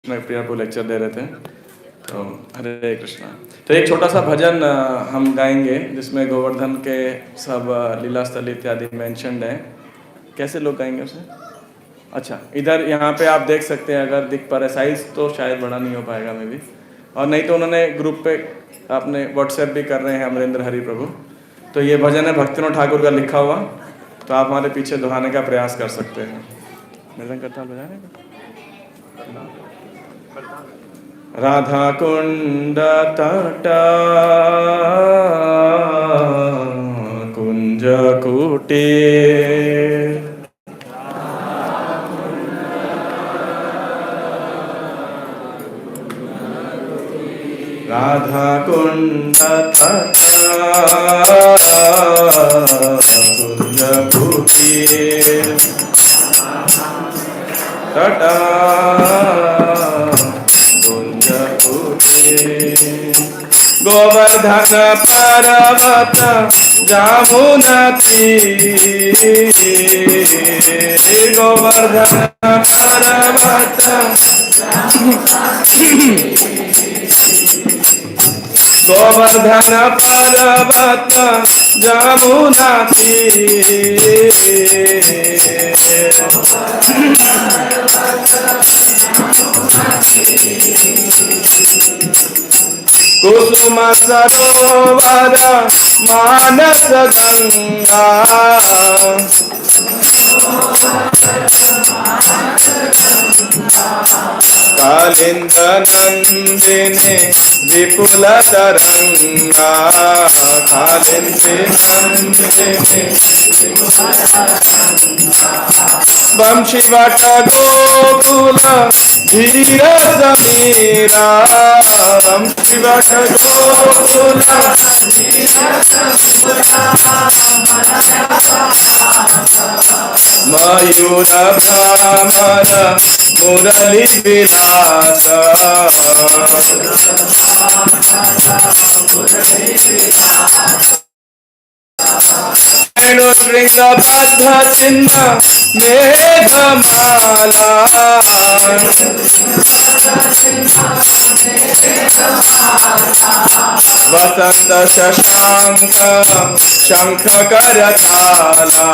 प्रिया को लेक्चर दे रहे थे, तो हरे कृष्णा। तो एक छोटा सा भजन हम गाएंगे जिसमें गोवर्धन के सब लीला स्थल इत्यादि मेंशन्ड है। कैसे लोग गाएंगे उसे? अच्छा, इधर यहाँ पे आप देख सकते हैं, अगर दिख पा रहा है, साइज तो शायद बड़ा नहीं हो पाएगा मे भी, और नहीं तो उन्होंने ग्रुप पे आपने व्हाट्सएप भी कर रहे हैं अमरेंद्र हरि प्रभु। तो ये भजन है भक्तिनाथ ठाकुर का लिखा हुआ, तो आप हमारे पीछे दोहराने का प्रयास कर सकते हैं। मृदंग करताल बजा रहे हैं। राधा कुंड तट कुंज कुटीर, राधा कुंड तट कुंज कुटीर, तटा गोवर्धन पर्वत जामुना तीर, गोवर्धन पर्वत गोवर्धन पर्वत जामुना तीर, कुसुम सरोवर मानस गंगा, कालिंद नंदिनी विपुल तरंगा, कालिंद नंदिनी वंशीवट गोकुल धीर समीरा, वंशीवट गोकुल मयूर भ्रमर मुरली विलास, श्रृंगबद्ध चिन्ह मेघमाला, वसंत शशांक शंख करताला,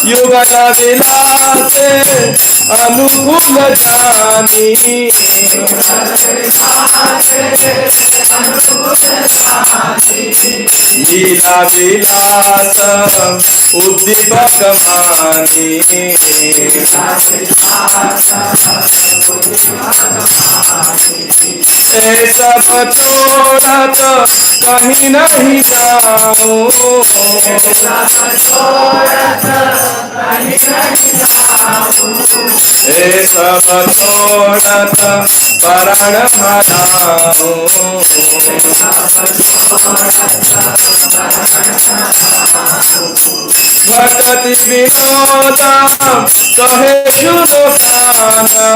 युगल विलासे अनुकूल जानी, लीला विलास उद्दीपक मानी, ए सब छोड़त कहीं नहीं जाऊं, ए सब छोड़त परण भराऊं, भक्ति विनोद कहे सुनो गाना,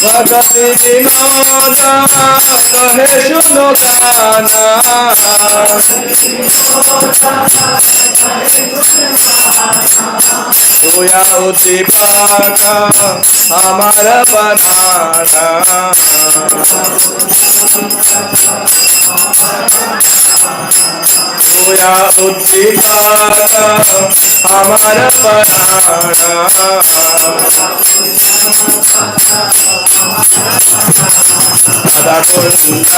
भक्ति विनोद कहे सुनो गाना, सोया उद्दीपक हमारा बनाना, सोया उद्दीपक हमारा बनाना, राधा कुंड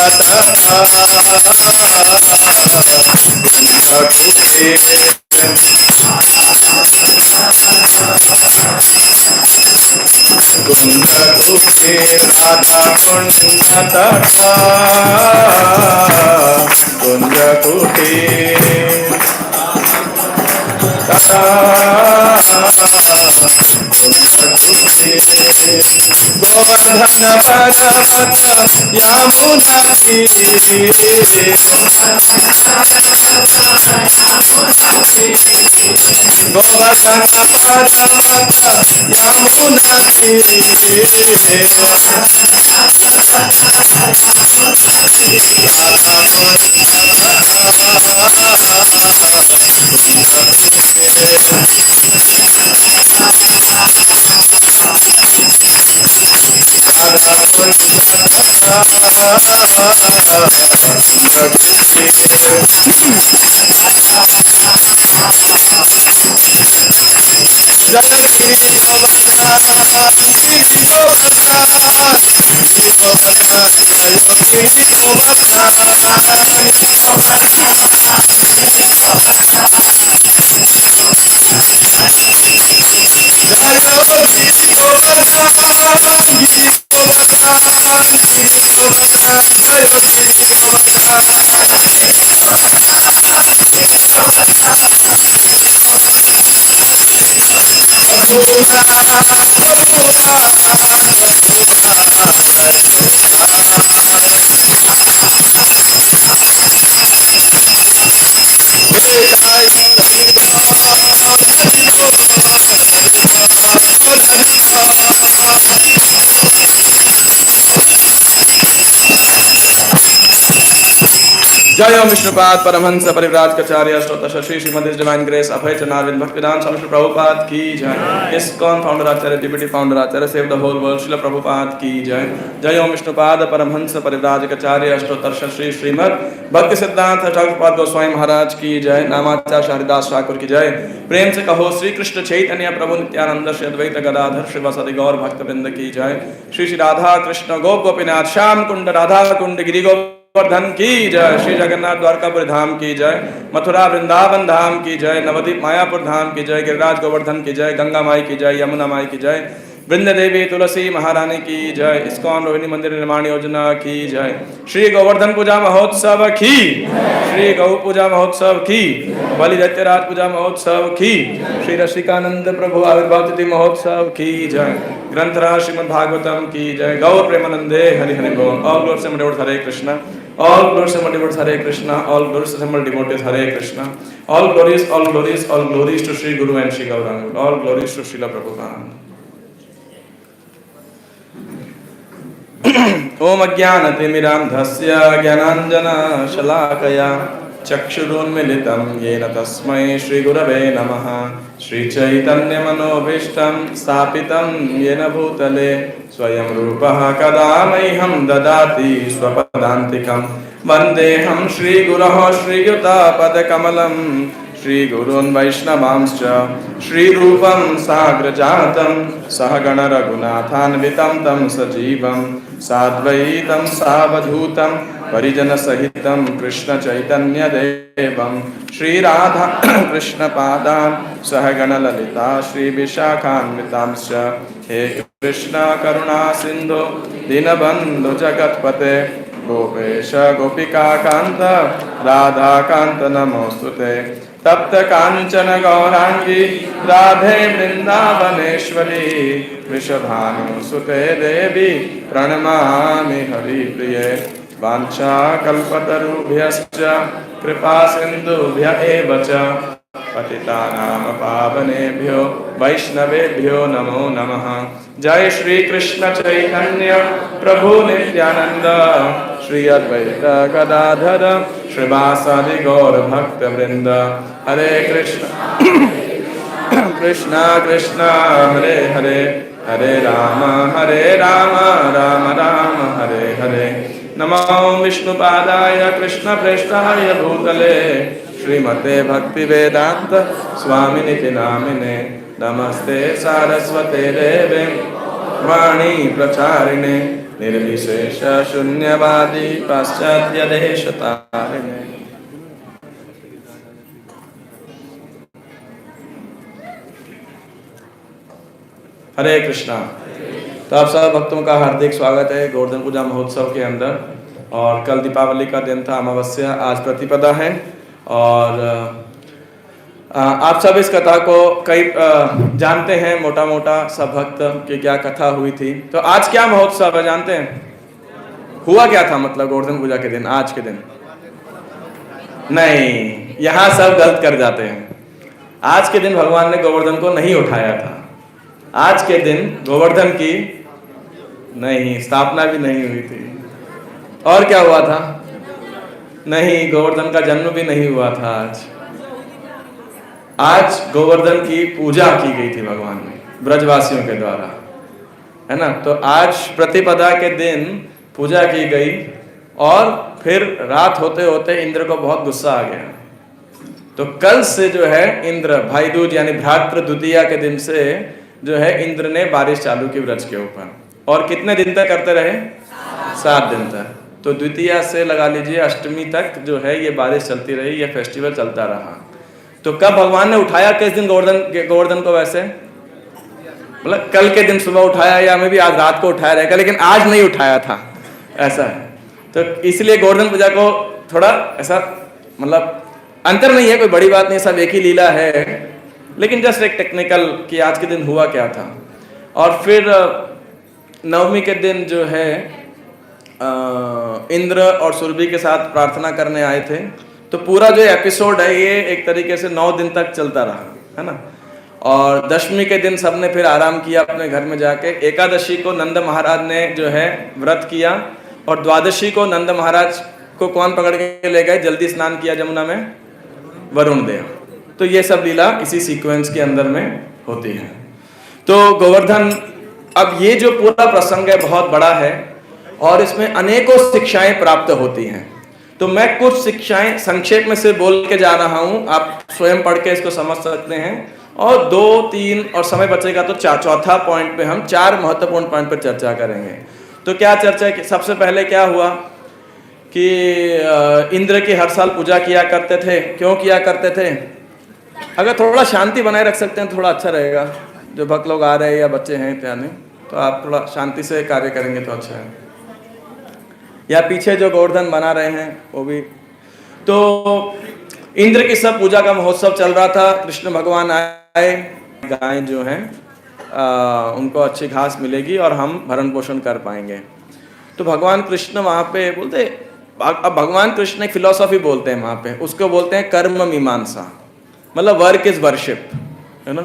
कुंज कुटीर, राधा कुंड तट कुंज कुटीर, तटा गोवर्धन पर्वत यमुना तीरे गोवर्धन पर्वत यमुना तीरे जय ओम विष्णुपाद परमहंस परिव्राज कचार्य अष्टोत्तर श्री श्रीमद डिवाइन ग्रेस अभय चनारविंद भक्तिवेदांत स्वामी श्री प्रभुपाद की जय। ISKCON founder Acharya deputy founder Acharya save the whole world Srila Prabhupada की जय। जय ओम विष्णुपाद परमहंस परिव्राज कचार्य अष्टोत्तर श्री श्रीमद भक्ति सिद्धांत ठाकुर गोस्वामी महाराज की जय। नामाचार्य हरिदास ठाकुर की जय। प्रेम से कहो श्री कृष्ण चैतन्य प्रभु नित्यानंद श्री अद्वैत गदाधर श्री वसति गौर भक्त वृंद की जय। श्री श्री राधा कृष्ण गोप गोपीनाथ श्याम कुंड राधा कुंड गिरि गोवर्धन की जय। श्री जगन्नाथ द्वारकापुरी धाम की जय। मथुरा वृंदावन धाम की जय। नवदीप मायापुर धाम की जय। गिरिराज गोवर्धन की जय। गंगा माई की जय। यमुना माई की जय। वृंद देवी तुलसी महारानी की जय। इस्कॉन रोहिणी मंदिर निर्माण योजना की जय। श्री गोवर्धन पूजा महोत्सव की। श्री गौ पूजा महोत्सव की। बलि दैत्यराज पूजा महोत्सव की। श्री रसिकानंद प्रभु आविर्भाव तिथि महोत्सव की जय। ग्रंथराज श्रीमद् भागवतम की जय। गौर प्रेमानंदे हरि हरि बोल। ऑल ग्लोरी से मडिवोट हरे Krishna. All glories to devotees Hare Krishna. All glories to devotees Hare Krishna. All glories to Sri Guru and Sri Gauranga. All glories to Srila Prabhupada. ओम अज्ञानतिमिरान्धस्य ज्ञानाञ्जना शलाकया चक्षुरुन्मीलितं येन तस्मै श्रीगुरवे नमः। श्रीचैतन्यमनोभीष्टं स्थापितं येन भूतले स्वयं रूपः कदा मह्यं ददाति स्वपदान्तिकं। वन्देऽहं श्रीगुरोः श्रीयुतापदकमलं श्रीगुरून् वैष्णवांश्च श्रीरूपं साग्रजातं सहगण रघुनाथान्वितं तं सजीवं साद्वैतं सावधूतं परिजनसहितं कृष्ण चैतन्यदेवं श्रीराधा कृष्णपादान् सहगण ललिता श्रीविशाखान्वितांश्च। हे कृष्ण करुणा सिन्धु दीनबन्धु जगत्पते गोपेश गोपिकाकान्त राधाकान्त नमोस्तुते। तप्त कांचन गौरांगी राधे वृंदावनेश्वरी वृषभानुसुते देवी प्रणमामि हरिप्रिये। वाञ्छाकल्पतरुभ्यश्च कृपा सिन्धुभ्य एव च पतितानां पावनेभ्यो वैष्णवेभ्यो नमो नमः। जय श्री कृष्ण चैतन्य प्रभु नित्यानंद श्री अद्वैत गदाधर श्रीवासादि गौर भक्त वृंद। हरे कृष्ण कृष्ण कृष्ण हरे हरे हरे राम राम राम हरे हरे। नमो विष्णुपादाय कृष्ण प्रेष्ठाय भूतले श्रीमते भक्ति वेदांत स्वामिनिति नामिने। नमस्ते सारस्वते देवे वाणी प्रचारिणे निर्विशेष शून्यवादी पाश्चात्य देशतारिणे। हरे कृष्णा। तो आप सब भक्तों का हार्दिक स्वागत है गोवर्धन पूजा महोत्सव के अंदर। और कल दीपावली का दिन था, अमावस्या, आज प्रतिपदा है। और आप सब इस कथा को कई जानते हैं, मोटा मोटा सब भक्त की क्या कथा हुई थी। तो आज क्या महोत्सव है जानते हैं? हुआ क्या था मतलब गोवर्धन पूजा के दिन, आज के दिन? नहीं, यहाँ सब गलत कर जाते हैं। आज के दिन भगवान ने गोवर्धन को नहीं उठाया था। आज के दिन गोवर्धन की नहीं, स्थापना भी नहीं हुई थी। और क्या हुआ था? नहीं, गोवर्धन का जन्म भी नहीं हुआ था। आज गोवर्धन की पूजा की गई थी भगवान में, ब्रजवासियों के द्वारा, है ना। तो आज प्रतिपदा के दिन पूजा की गई और फिर रात होते होते इंद्र को बहुत गुस्सा आ गया। तो कल से जो है इंद्र, भाई दूज यानी भ्रातृ द्वितीया के दिन से जो है इंद्र ने बारिश चालू की ब्रज के ऊपर। और कितने दिन तक करते रहे? 7 दिन तक। तो द्वितीया से लगा लीजिए अष्टमी तक जो है ये बारिश चलती रही, ये फेस्टिवल चलता रहा। तो कब भगवान ने उठाया, किस दिन गोवर्धन को? वैसे मतलब कल के दिन सुबह उठाया या मैं भी आज रात को उठाया रहेगा, लेकिन आज नहीं उठाया था, ऐसा है। तो इसलिए गोवर्धन पूजा को थोड़ा ऐसा मतलब अंतर नहीं है, कोई बड़ी बात नहीं, सब एक ही लीला है, लेकिन जस्ट एक टेक्निकल कि आज के दिन हुआ क्या था। और फिर नवमी के दिन जो है इंद्र और सुरभि के साथ प्रार्थना करने आए थे। तो पूरा जो एपिसोड है ये एक तरीके से 9 दिन तक चलता रहा, है ना। और दशमी के दिन सबने फिर आराम किया अपने घर में जाके। एकादशी को नंद महाराज ने जो है व्रत किया और द्वादशी को नंद महाराज को कौन पकड़ के ले गए? जल्दी स्नान किया जमुना में, वरुण देव। तो ये सब लीला इसी सीक्वेंस के अंदर में होती है। तो गोवर्धन, अब ये जो पूरा प्रसंग है बहुत बड़ा है और इसमें अनेकों शिक्षाएं प्राप्त होती हैं। तो मैं कुछ शिक्षाएं संक्षेप में से बोल के जा रहा हूं, आप स्वयं पढ़ के इसको समझ सकते हैं। और 2, 3 और समय बचेगा तो चौथा पॉइंट पे हम 4 महत्वपूर्ण पॉइंट पर चर्चा करेंगे। तो क्या चर्चा की? सबसे पहले क्या हुआ कि इंद्र की हर साल पूजा किया करते थे। क्यों किया करते थे? अगर थोड़ा शांति बनाए रख सकते हैं थोड़ा अच्छा रहेगा। जो भक्त लोग आ रहे हैं या बच्चे हैं इत्यादि, तो आप थोड़ा शांति से कार्य करेंगे तो अच्छा है। या पीछे जो गोवर्धन बना रहे हैं वो भी। तो इंद्र की सब पूजा का महोत्सव चल रहा था। कृष्ण भगवान आए, गायें जो हैं उनको अच्छी घास मिलेगी और हम भरण पोषण कर पाएंगे। तो भगवान कृष्ण वहाँ पे बोलते, अब भगवान कृष्ण एक फिलॉसफी बोलते हैं वहाँ पे, उसको बोलते हैं कर्म मीमांसा, मतलब वर्क इज वर्शिप, है ना,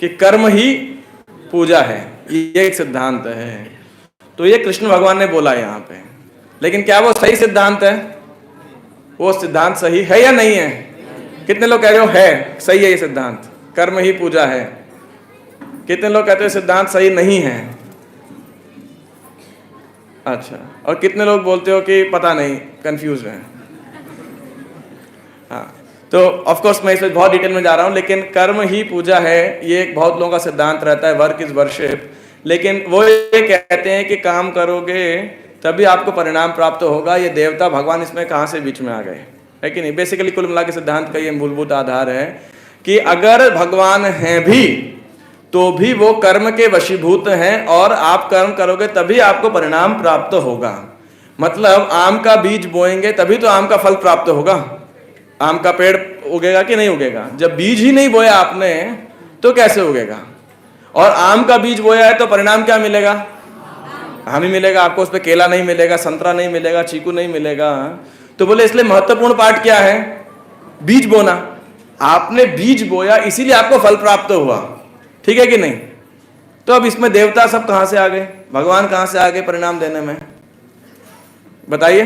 कि कर्म ही पूजा है, ये एक सिद्धांत है। तो ये कृष्ण भगवान ने बोला यहाँ पे, लेकिन क्या वो सही सिद्धांत है? वो सिद्धांत सही है या नहीं है? कितने लोग कह रहे हो है, सही है ये सिद्धांत, कर्म ही पूजा है? कितने लोग कहते हैं सिद्धांत सही नहीं है? अच्छा, और कितने लोग बोलते हो कि पता नहीं, कंफ्यूज है? हाँ, तो ऑफ कोर्स मैं इसमें बहुत डिटेल में जा रहा हूँ, लेकिन कर्म ही पूजा है ये एक बहुत लोगों का सिद्धांत रहता है, वर्क इज वर्शिप। लेकिन वो ये कहते हैं कि काम करोगे तभी आपको परिणाम प्राप्त होगा। ये देवता भगवान इसमें कहाँ से बीच में आ गए, है कि नहीं? बेसिकली कुल मिला के सिद्धांत का ये मूलभूत आधार है कि अगर भगवान हैं भी तो भी वो कर्म के वशीभूत हैं और आप कर्म करोगे तभी आपको परिणाम प्राप्त होगा। मतलब आम का बीज बोएंगे तभी तो आम का फल प्राप्त होगा। आम का पेड़ उगेगा कि नहीं उगेगा? जब बीज ही नहीं बोया आपने तो कैसे उगेगा? और आम का बीज बोया है तो परिणाम क्या मिलेगा? आम ही मिलेगा आपको, उस पर केला नहीं मिलेगा, संतरा नहीं मिलेगा, चीकू नहीं मिलेगा। तो बोले इसलिए महत्वपूर्ण पार्ट क्या है? बीज बोना। आपने बीज बोया इसीलिए आपको फल प्राप्त हुआ, ठीक है कि नहीं? तो अब इसमें देवता सब कहां से आ गए, भगवान कहां से आ गए परिणाम देने में? बताइए,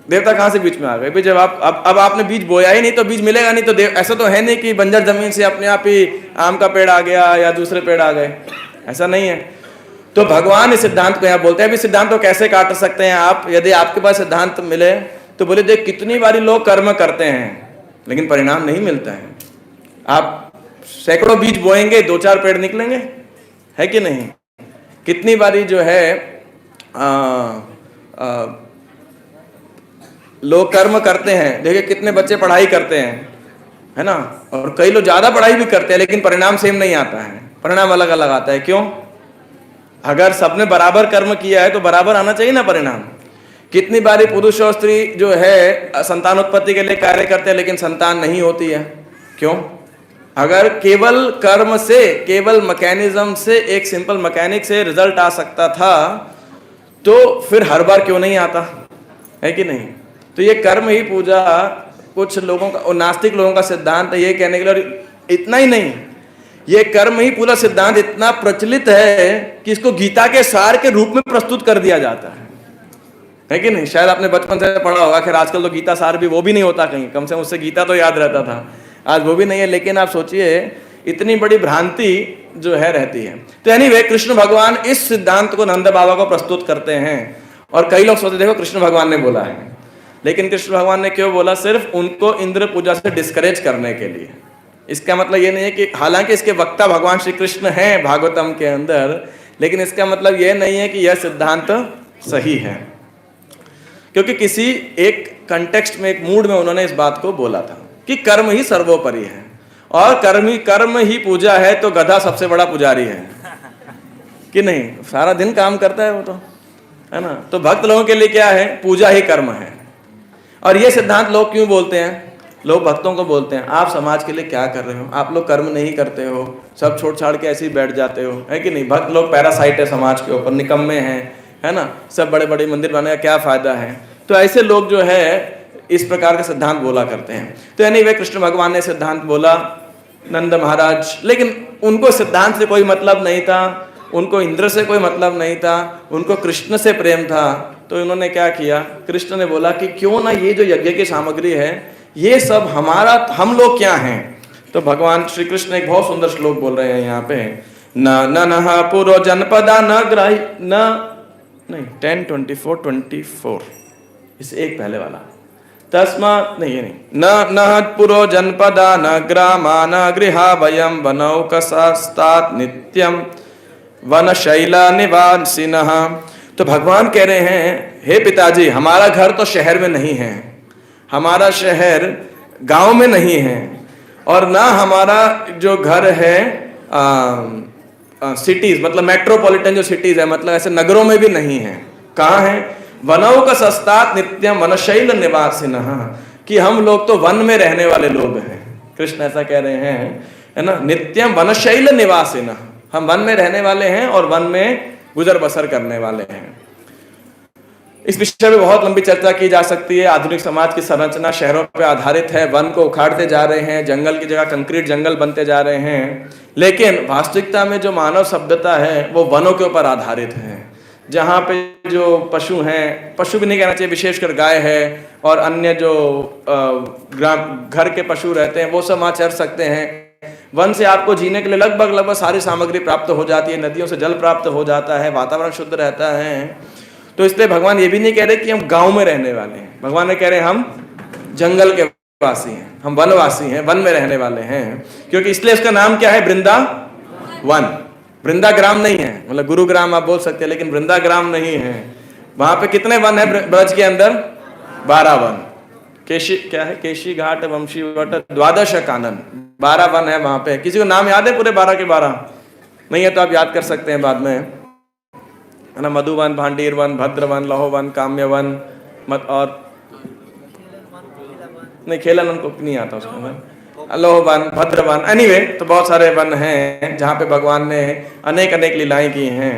देवता कहां से बीच में आ गए? भाई जब आप अब आपने बीज बोया ही नहीं तो बीज मिलेगा नहीं। तो ऐसा तो है नहीं कि बंजर जमीन से अपने आप ही आम का पेड़ आ गया या दूसरे पेड़ आ गए, ऐसा नहीं है। तो भगवान इस सिद्धांत को यहाँ बोलते हैं। अभी सिद्धांत को कैसे काट सकते हैं आप? यदि आपके पास सिद्धांत मिले तो बोले देख कितनी बारी लोग कर्म करते हैं लेकिन परिणाम नहीं मिलता है। आप सैकड़ों बीज बोएंगे, 2-4 पेड़ निकलेंगे, है कि नहीं? कितनी बारी जो है लोग कर्म करते हैं, देखिए कितने बच्चे पढ़ाई करते हैं, है ना, और कई लोग ज्यादा पढ़ाई भी करते हैं लेकिन परिणाम सेम नहीं आता है, परिणाम अलग अलग आता है। क्यों? अगर सबने बराबर कर्म किया है तो बराबर आना चाहिए ना परिणाम। कितनी बारी पुरुष और स्त्री जो है संतानोत्पत्ति के लिए कार्य करते हैं लेकिन संतान नहीं होती है, क्यों? अगर केवल कर्म से, केवल मैकेनिज्म से, एक सिंपल मैकेनिक से रिजल्ट आ सकता था तो फिर हर बार क्यों नहीं आता है कि नहीं? तो ये कर्म ही पूजा कुछ लोगों का, और नास्तिक लोगों का सिद्धांत है ये कहने के लिए, इतना ही नहीं, ये कर्म ही पूरा सिद्धांत इतना प्रचलित है कि इसको गीता के सार के रूप में प्रस्तुत कर दिया जाता है कि नहीं? शायद आपने बचपन से पढ़ा होगा, खैर आजकल तो गीता सार भी वो भी नहीं होता कहीं, कम से कम उससे गीता तो याद रहता था, आज वो भी नहीं है। लेकिन आप सोचिए इतनी बड़ी भ्रांति जो है रहती है। तो एनीवे कृष्ण भगवान इस सिद्धांत को नंद बाबा को प्रस्तुत करते हैं और कई लोग सोचते देखो कृष्ण भगवान ने बोला है, लेकिन कृष्ण भगवान ने क्यों बोला? सिर्फ उनको इंद्र पूजा से डिस्करेज करने के लिए। इसका मतलब ये नहीं है कि, हालांकि इसके वक्ता भगवान श्री कृष्ण हैं भागवतम के अंदर, लेकिन इसका मतलब ये नहीं है कि यह सिद्धांत सही है, क्योंकि किसी एक कंटेक्स्ट में, एक मूड में उन्होंने इस बात को बोला था कि कर्म ही सर्वोपरि है और कर्म ही पूजा है, तो गधा सबसे बड़ा पुजारी है कि नहीं? सारा दिन काम करता है वो तो, है ना? तो भक्त लोगों के लिए क्या है? पूजा ही कर्म है। और ये सिद्धांत लोग क्यों बोलते हैं? लोग भक्तों को बोलते हैं आप समाज के लिए क्या कर रहे हो, आप लोग कर्म नहीं करते हो, सब छोड़ छाड़ के ऐसे ही बैठ जाते हो, है कि नहीं? भक्त लोग पैरासाइट है समाज के ऊपर, निकम्मे हैं, है ना? सब बड़े बड़े मंदिर बनाने का क्या फायदा है? तो ऐसे लोग जो है इस प्रकार का सिद्धांत बोला करते हैं। तो एनीवे कृष्ण भगवान ने सिद्धांत बोला, नंद महाराज, लेकिन उनको सिद्धांत से कोई मतलब नहीं था, उनको इंद्र से कोई मतलब नहीं था, उनको कृष्ण से प्रेम था। तो इन्होंने क्या किया? कृष्ण ने बोला कि क्यों ना ये जो यज्ञ की सामग्री है ये सब हमारा, हम लोग क्या हैं? तो भगवान श्री कृष्ण एक बहुत सुंदर श्लोक बोल रहे हैं यहाँ पे, न नह पुरो जनपदा न ग्राही न, नहीं 10:24 इसे एक पहले वाला, तस्मा नहीं, ये नहीं, न नह पुरो जनपदा न ग्रामा न गृहा वयम वनौकसास्तात् नित्यम वन शैला निवासिनः। तो भगवान कह रहे हैं हे पिताजी, हमारा घर तो शहर में नहीं है, हमारा शहर गांव में नहीं है, और ना हमारा जो घर है सिटीज मतलब मेट्रोपॉलिटन जो सिटीज है, मतलब ऐसे नगरों में भी नहीं है। कहाँ है? वनों का सस्तात नित्यम वनशैल निवासिनः, कि हम लोग तो वन में रहने वाले लोग हैं। कृष्ण ऐसा कह रहे हैं, है ना? नित्यम वनशैल निवासिनः, हम वन में रहने वाले हैं और वन में गुजर बसर करने वाले हैं। इस विषय में बहुत लंबी चर्चा की जा सकती है। आधुनिक समाज की संरचना शहरों पर आधारित है, वन को उखाड़ते जा रहे हैं, जंगल की जगह कंक्रीट जंगल बनते जा रहे हैं, लेकिन वास्तविकता में जो मानव सभ्यता है वो वनों के ऊपर आधारित है, जहाँ पे जो पशु हैं, पशु भी नहीं कहना चाहिए, विशेषकर गाय है और अन्य जो घर के पशु रहते हैं वो सब वहाँ चर सकते हैं। वन से आपको जीने के लिए लगभग सारी सामग्री प्राप्त हो जाती है, नदियों से जल प्राप्त हो जाता है, वातावरण शुद्ध रहता है। तो इसलिए भगवान ये भी नहीं कह रहे कि हम गांव में रहने वाले हैं, भगवान ने कह रहे हैं हम जंगल के वासी हैं, हम वनवासी हैं, वन में रहने वाले हैं। क्योंकि इसलिए उसका नाम क्या है? वृंदावन। वृंदाग्राम नहीं है, मतलब गुरुग्राम आप बोल सकते हैं, लेकिन वृंदाग्राम नहीं है। वहां पे कितने वन है ब्रज के अंदर? 12 वन। केशी क्या है? केशी घाट, वंशी वट, द्वादश कानन, 12 वन है वहां पे। किसी को नाम याद है पूरे 12 के 12? नहीं है तो आप याद कर सकते हैं बाद में, है ना? मधुवन, भांडीर वन, भद्रवन, लहोवन, काम्यवन, और नहीं खेलन वन को नहीं आता उसमें, लोहवन, भद्रवन, एनीवे तो बहुत सारे वन हैं जहाँ पे भगवान ने अनेक अनेक लीलाएं की हैं।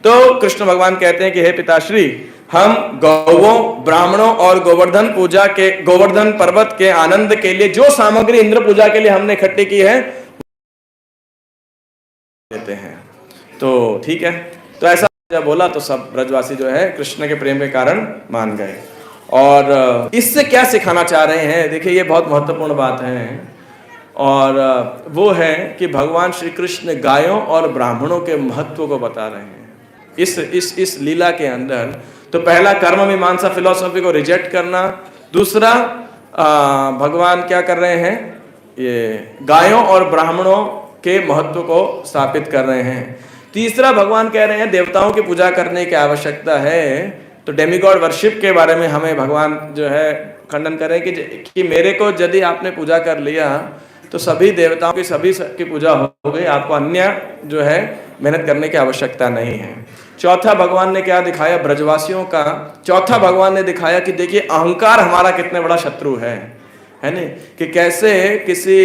तो कृष्ण भगवान कहते हैं कि हे पिताश्री, हम गौवों, ब्राह्मणों और गोवर्धन पूजा के, गोवर्धन पर्वत के आनंद के लिए जो सामग्री इंद्र पूजा के लिए हमने इकट्ठी की है देते हैं। तो ठीक है, तो ऐसा जब बोला तो सब ब्रजवासी जो है कृष्ण के प्रेम के कारण मान गए। और इससे क्या सिखाना चाह रहे हैं? देखिए ये बहुत महत्वपूर्ण बात है, और वो है कि भगवान श्री कृष्ण गायों और ब्राह्मणों के महत्व को बता रहे हैं इस लीला के अंदर। तो पहला कर्म मीमांसा फिलॉसफी को रिजेक्ट करना, दूसरा भगवान क्या कर रहे हैं? ये गायों और ब्राह्मणों के महत्व को स्थापित कर रहे हैं। तीसरा भगवान कह रहे हैं देवताओं की पूजा करने की आवश्यकता है। तो डेमीगॉड वर्शिप के बारे में हमें भगवान जो है खंडन करें कि मेरे को यदि आपने पूजा कर लिया तो सभी देवताओं की सभी की पूजा हो गई, आपको अन्य जो है मेहनत करने की आवश्यकता नहीं है। चौथा भगवान ने क्या दिखाया ब्रजवासियों का? चौथा भगवान ने दिखाया कि देखिए अहंकार हमारा कितने बड़ा शत्रु है नहीं, कि कैसे किसी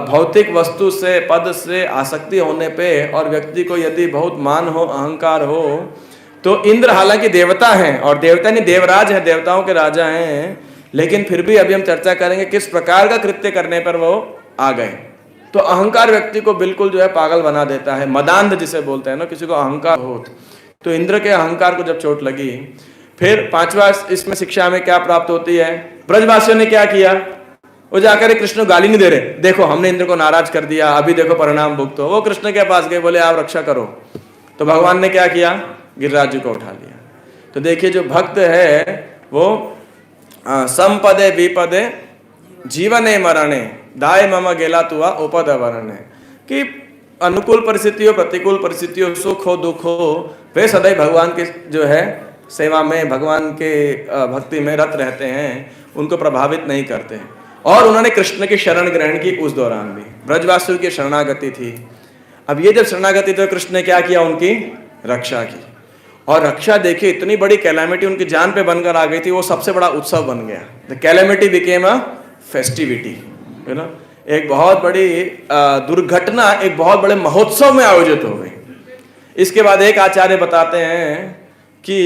भौतिक वस्तु से, पद से आसक्ति होने पे और व्यक्ति को यदि बहुत मान हो, अहंकार हो, तो इंद्र हालांकि देवता हैं और देवता नहीं देवराज है, देवताओं के राजा हैं, लेकिन फिर भी अभी हम चर्चा करेंगे किस प्रकार का कृत्य करने पर वो आ गए। तो अहंकार व्यक्ति को बिल्कुल जो है पागल बना देता है, मदांध जिसे बोलते हैं ना, किसी को अहंकार हो। तो इंद्र के अहंकार को जब चोट लगी, फिर पांचवा इसमें शिक्षा में क्या प्राप्त होती है? ब्रजवासियों ने क्या किया? वो जाकर कृष्ण गाली नहीं दे रहे, देखो हमने इंद्र को नाराज कर दिया, अभी देखो परिणाम भुगतो। वो कृष्ण के पास गए, बोले आप रक्षा करो। तो भगवान ने क्या किया? गिरिराज जी को उठा लिया। तो देखिए जो भक्त है वो संपदे विपदे जीवने मरणे दाय मम गेला तुआ उपद वरणे, कि अनुकूल परिस्थितियों, प्रतिकूल परिस्थितियों, सुख हो दुख हो, वे सदैव भगवान के जो है सेवा में, भगवान के भक्ति में रत रहते हैं, उनको प्रभावित नहीं करते हैं। और उन्होंने कृष्ण की शरण ग्रहण की उस दौरान भी। ब्रजवासियों की शरणागति थी। अब ये जब शरणागति, तो कृष्ण ने क्या किया? उनकी रक्षा की। और रक्षा देखिए, इतनी बड़ी कैलेमिटी उनकी जान पे बनकर आ गई थी, वो सबसे बड़ा उत्सव बन गया। The calamity became a festivity, है ना। एक बहुत बड़ी दुर्घटना एक बहुत बड़े महोत्सव में आयोजित हो गई। इसके बाद एक आचार्य बताते हैं कि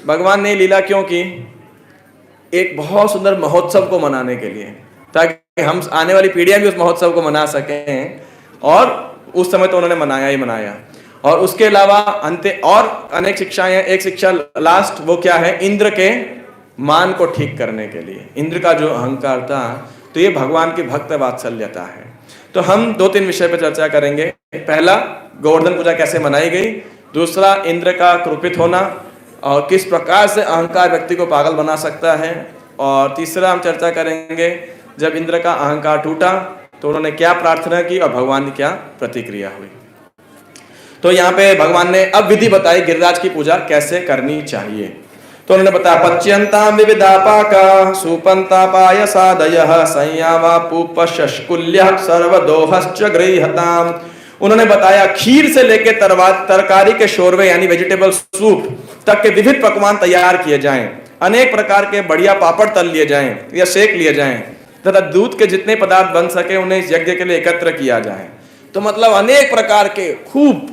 भगवान ने लीला क्यों की? एक बहुत सुंदर महोत्सव को मनाने के लिए, ताकि हम आने वाली पीढ़ियां भी उस महोत्सव को मना सकें। और उस समय तो उन्होंने मनाया ही मनाया। और उसके अलावा अंत और अनेक शिक्षाएं हैं। एक शिक्षा लास्ट, वो क्या है? इंद्र के मान को ठीक करने के लिए। इंद्र का जो अहंकार था, तो ये भगवान की भक्त वात्सल्यता है। तो हम 2-3 विषय पर चर्चा करेंगे। पहला, गोवर्धन पूजा कैसे मनाई गई। दूसरा, इंद्र का क्रोपित होना और किस प्रकार से अहंकार व्यक्ति को पागल बना सकता है। और तीसरा हम चर्चा करेंगे, जब इंद्र का अहंकार टूटा तो उन्होंने क्या प्रार्थना की और भगवान की क्या प्रतिक्रिया हुई। तो यहाँ पे भगवान ने अब विधि बताई गिरिराज की पूजा कैसे करनी चाहिए। तो उन्होंने बताया, पच्यंताम विविधा पाका सुपंता पायसादयः संयावा पूपशकुल्यः सर्वदोहश्च गृह्यताम। उन्होंने बताया खीर से लेके तरकारी के शोरवे यानी वेजिटेबल सूप तक के विविध पकवान तैयार किए जाएं, अनेक प्रकार के बढ़िया पापड़ तल लिए जाएं या सेक लिए जाएं, तथा दूध के जितने पदार्थ बन सके उन्हें इस यज्ञ के लिए एकत्र किया जाए। तो मतलब अनेक प्रकार के खूब,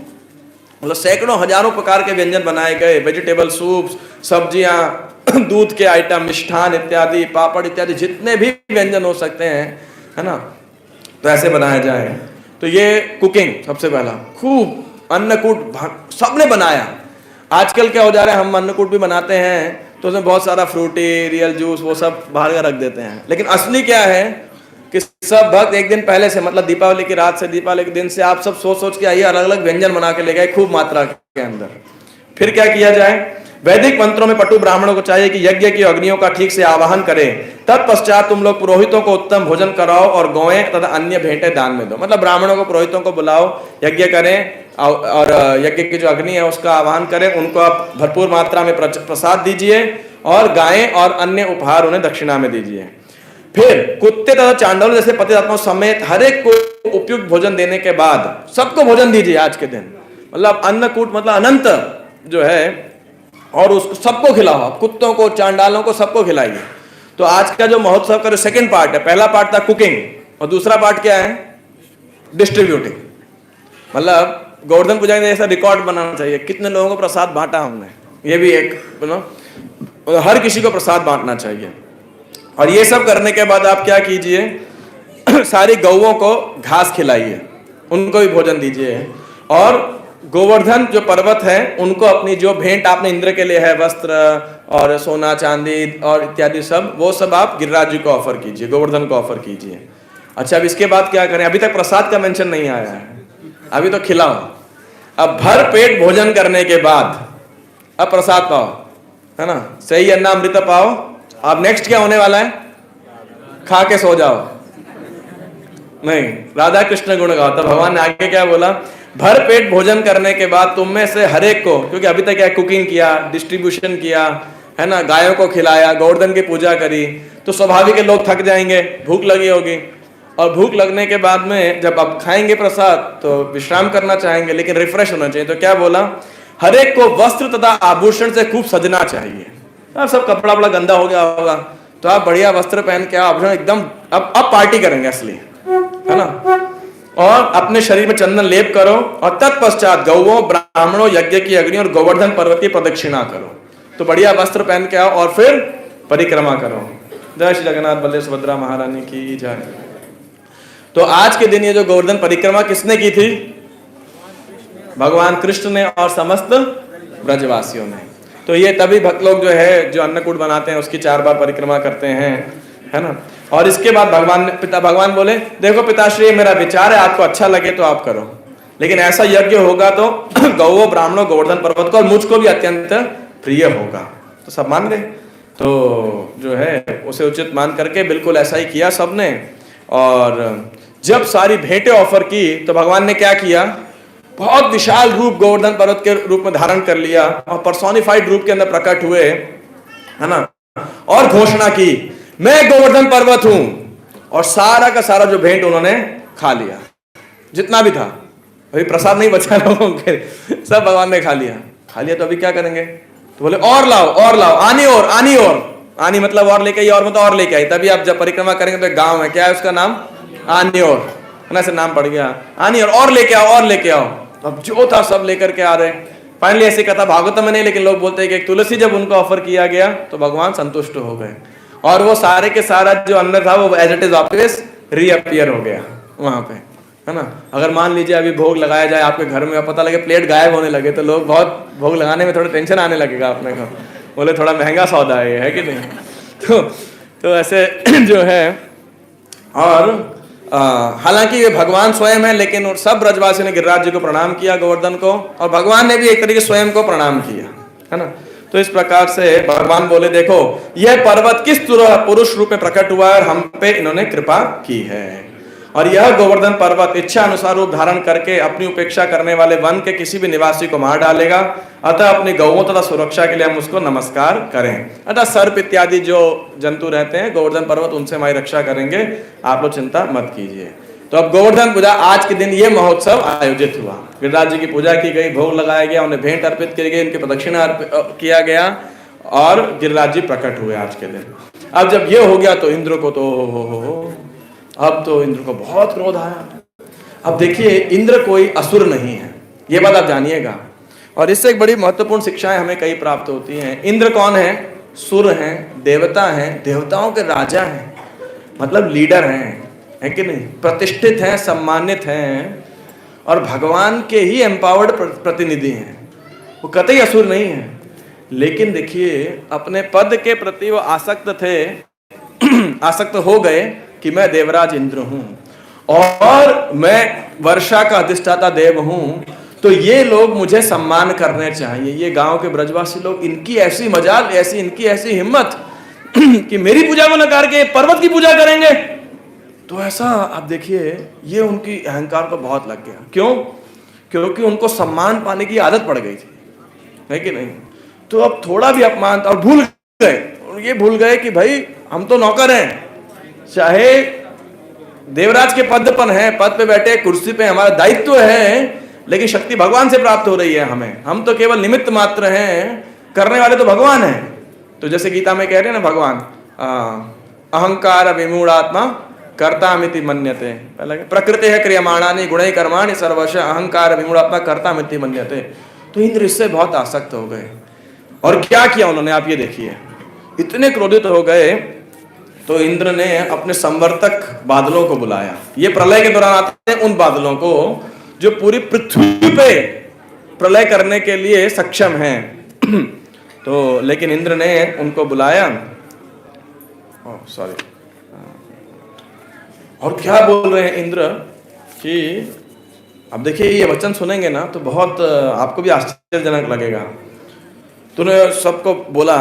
मतलब सैकड़ों हजारों प्रकार के व्यंजन बनाए गए, वेजिटेबल सूप, सब्जियां, दूध के आइटम, मिष्ठान इत्यादि, पापड़ इत्यादि, जितने भी व्यंजन हो सकते हैं, है ना, तो ऐसे बनाया जाए। तो ये कुकिंग सबसे पहला, खूब अन्नकूट सबने बनाया। आजकल क्या हो जा रहा है, हम अन्नकूट भी बनाते हैं तो उसमें बहुत सारा फ्रूटी, रियल जूस, वो सब बाहर का रख देते हैं। लेकिन असली क्या है कि सब भक्त एक दिन पहले से, मतलब दीपावली की रात से, दीपावली के दिन से आप सब सोच के आइए, अलग अलग व्यंजन बना के ले गए खूब मात्रा के अंदर। फिर क्या किया जाए? वैदिक मंत्रों में पटु ब्राह्मणों को चाहिए कि यज्ञ की अग्नियों का ठीक से आवाहन करें। तत्पश्चात तुम लोग पुरोहितों को उत्तम भोजन कराओ और गौएं तथा अन्य भेंटें दान में दो। मतलब ब्राह्मणों को, पुरोहितों को बुलाओ, यज्ञ करें और यज्ञ की जो अग्नि है उसका आवाहन करें, उनको आप भरपूर मात्रा में प्रसाद दीजिए और गायें और अन्य उपहार उन्हें दक्षिणा में दीजिए। फिर कुत्ते तथा चांडालों जैसे पतितात्माओं समेत हर एक को उपयुक्त भोजन देने के बाद सबको भोजन दीजिए आज के दिन। मतलब अन्नकूट मतलब अनंत जो है, और उसको सबको खिलाओ, कुत्तों को, चांडालों को, सबको खिलाइए। तो आज का जो महोत्सव का जो सेकंड पार्ट है, पहला पार्ट था कुकिंग और दूसरा पार्ट क्या है? डिस्ट्रीब्यूटिंग। मतलब गोवर्धन पूजा में ऐसा रिकॉर्ड बनाना चाहिए, कितने लोगों को प्रसाद बांटा हमने, ये भी एक हर किसी को प्रसाद बांटना चाहिए। और ये सब करने के बाद आप क्या कीजिए, सारी गौओं को घास खिलाइए, उनको भी भोजन दीजिए। और गोवर्धन जो पर्वत है उनको अपनी जो भेंट आपने इंद्र के लिए है, वस्त्र और सोना चांदी और इत्यादि सब, वो सब आप गिरिराज जी को ऑफर कीजिए, गोवर्धन को ऑफर कीजिए। अच्छा, अब इसके बाद क्या करें? अभी तक प्रसाद का मेंशन नहीं आया है, अभी तो खिलाओ। अब भर पेट भोजन करने के बाद अब प्रसाद पाओ, है ना, सही अन्नामृत पाओ। अब नेक्स्ट क्या होने वाला है? खा के सो जाओ। नहीं, राधा कृष्ण गुण गाओ। तो भगवान ने आगे क्या बोला? भर पेट भोजन करने के बाद तुम में से हर एक को, क्योंकि अभी तक क्या कुकिंग किया, डिस्ट्रीब्यूशन किया, है ना, गायों को खिलाया, गोवर्धन की पूजा करी, तो स्वाभाविक लोग थक जाएंगे, भूख लगी होगी। और भूख लगने के बाद में जब अब खाएंगे प्रसाद तो विश्राम करना चाहेंगे, लेकिन रिफ्रेश होना चाहिए। तो क्या बोला? हर एक को वस्त्र तथा आभूषण से खूब सजना चाहिए। अब सब कपड़ा बड़ा गंदा हो गया होगा, तो आप बढ़िया वस्त्र पहन के आभूषण एकदम अब पार्टी करेंगे असली, है ना। और अपने शरीर में चंदन लेप करो और तत्पश्चात गौओं, ब्राह्मणों, यज्ञ की अग्नि और गोवर्धन पर्वत की प्रदक्षिणा करो। तो बढ़िया वस्त्र पहन के आओ और फिर परिक्रमा करो। जय श्री जगन्नाथ बलदेव सुभद्रा महारानी की जय। तो आज के दिन ये जो गोवर्धन परिक्रमा किसने की थी? भगवान कृष्ण ने और समस्त ब्रजवासियों ने। तो ये तभी भक्त लोग जो है जो अन्नकूट बनाते हैं उसकी 4 बार परिक्रमा करते हैं, है ना। और इसके बाद भगवान बोले देखो पिताश्री, मेरा विचार है, आपको अच्छा लगे तो आप करो, लेकिन ऐसा यज्ञ होगा तो गौओं, ब्राह्मणों, गोवर्धन पर्वत को और मुझको भी अत्यंत प्रिय होगा। तो सब मान गए। तो जो है उसे उचित मान करके बिल्कुल ऐसा ही किया सबने। और जब सारी भेंटें ऑफर की तो भगवान ने क्या किया? बहुत विशाल रूप गोवर्धन पर्वत के रूप में धारण कर लिया और पर्सोनिफाइड रूप के अंदर प्रकट हुए, है ना। और घोषणा की मैं गोवर्धन पर्वत हूं, और सारा का सारा जो भेंट उन्होंने खा लिया, जितना भी था। अभी प्रसाद नहीं बचा लोगों के, सब भगवान ने खा लिया। तो अभी क्या करेंगे? तो बोले और लाओ, आनी मतलब और लेके आई, और मतलब और लेके आई। तभी आप जब परिक्रमा करेंगे तो एक गांव है, क्या है उसका नाम? आनी और, ऐसे नाम पड़ गया आनी और लेके आओ। अब जो था सब लेकर के आ रहे। फाइनली ऐसी कथा भागवत में नहीं, लेकिन लोग बोलते हैं कि एक तुलसी जब उनको ऑफर किया गया तो भगवान संतुष्ट हो गए, और वो सारे के सारा जो अन्न था वो एज इट इज वापस रीअपियर हो गया वहां पे, है ना। अगर मान लीजिए अभी भोग लगाया जाए आपके घर में, पता लगे प्लेट गायब होने लगे, तो लोग बहुत भोग लगाने में थोड़ा टेंशन आने लगेगा अपने को, बोले थोड़ा महंगा सौदा है कि नहीं। तो ऐसे जो है। और हालांकि ये भगवान स्वयं है, लेकिन सब ब्रजवासी ने गिरिराज जी को प्रणाम किया, गोवर्धन को, और भगवान ने भी एक तरीके स्वयं को प्रणाम किया, है ना। तो इस प्रकार से भगवान बोले देखो यह पर्वत किस तरह पुरुष रूप में प्रकट हुआ है और हम पे इन्होंने कृपा की है। और यह गोवर्धन पर्वत इच्छा अनुसार रूप धारण करके अपनी उपेक्षा करने वाले वन के किसी भी निवासी को मार डालेगा। अतः अपनी गौओं तथा सुरक्षा के लिए हम उसको नमस्कार करें। अतः सर्प इत्यादि जो जंतु रहते हैं गोवर्धन पर्वत, उनसे हमारी रक्षा करेंगे, आप लोग चिंता मत कीजिए। तो अब गोवर्धन पूजा आज के दिन ये महोत्सव आयोजित हुआ। गिरिराज जी की पूजा की गई, भोग लगाया गया, उन्हें भेंट अर्पित की गई, उनकी प्रदक्षिणा किया गया, और गिरिराज जी प्रकट हुए आज के दिन। अब जब ये हो गया तो इंद्र को तो अब तो इंद्र को बहुत क्रोध आया। अब देखिए इंद्र कोई असुर नहीं है, ये बात आप जानिएगा। और इससे एक बड़ी महत्वपूर्ण शिक्षाएं हमें कई प्राप्त होती हैं। इंद्र कौन है? सुर हैं, देवता हैं, देवताओं के राजा हैं, मतलब लीडर हैं, है कि नहीं, प्रतिष्ठित हैं, सम्मानित हैं, और भगवान के ही एम्पावर्ड प्रतिनिधि हैं। वो कतई असुर नहीं है। लेकिन देखिए अपने पद के प्रति वो आसक्त थे, आसक्त हो गए कि मैं देवराज इंद्र हूं और मैं वर्षा का अधिष्ठाता देव हूं, तो ये लोग मुझे सम्मान करने चाहिए। ये गांव के ब्रजवासी लोग, इनकी ऐसी मजाल, इनकी ऐसी हिम्मत कि मेरी पूजा को नकार के पर्वत की पूजा करेंगे। तो ऐसा आप देखिए ये उनकी अहंकार को बहुत लग गया। क्यों? क्योंकि उनको सम्मान पाने की आदत पड़ गई थी, है कि नहीं। तो अब थोड़ा भी अपमान, और भूल गए कि भाई हम तो नौकर हैं, चाहे देवराज के पद पर हैं, पद पे बैठे, कुर्सी पे, हमारा दायित्व है, लेकिन शक्ति भगवान से प्राप्त हो रही है हमें। हम तो केवल निमित्त मात्र हैं, करने वाले तो भगवान हैं। तो जैसे गीता में कह रहे हैं ना भगवान, अहंकार विमूढ़ात्मा कर्तामिति मन्यते, प्रकृति है क्रियमाणानि गुणै कर्माणि सर्वश अहंकार विमूढ़ात्मा कर्तामिति मन्यते। तो इंद्र इससे बहुत आसक्त हो गए, और क्या किया उन्होंने आप ये देखिए। इतने क्रोधित हो गए तो इंद्र ने अपने संवर्तक बादलों को बुलाया। ये प्रलय के दौरान आते हैं उन बादलों को जो पूरी पृथ्वी पे प्रलय करने के लिए सक्षम हैं। तो लेकिन इंद्र ने उनको बुलाया, सॉरी, और क्या बोल रहे हैं इंद्र कि अब देखिए ये वचन सुनेंगे ना तो बहुत आपको भी आश्चर्यजनक लगेगा। तो उन्होंने सबको बोला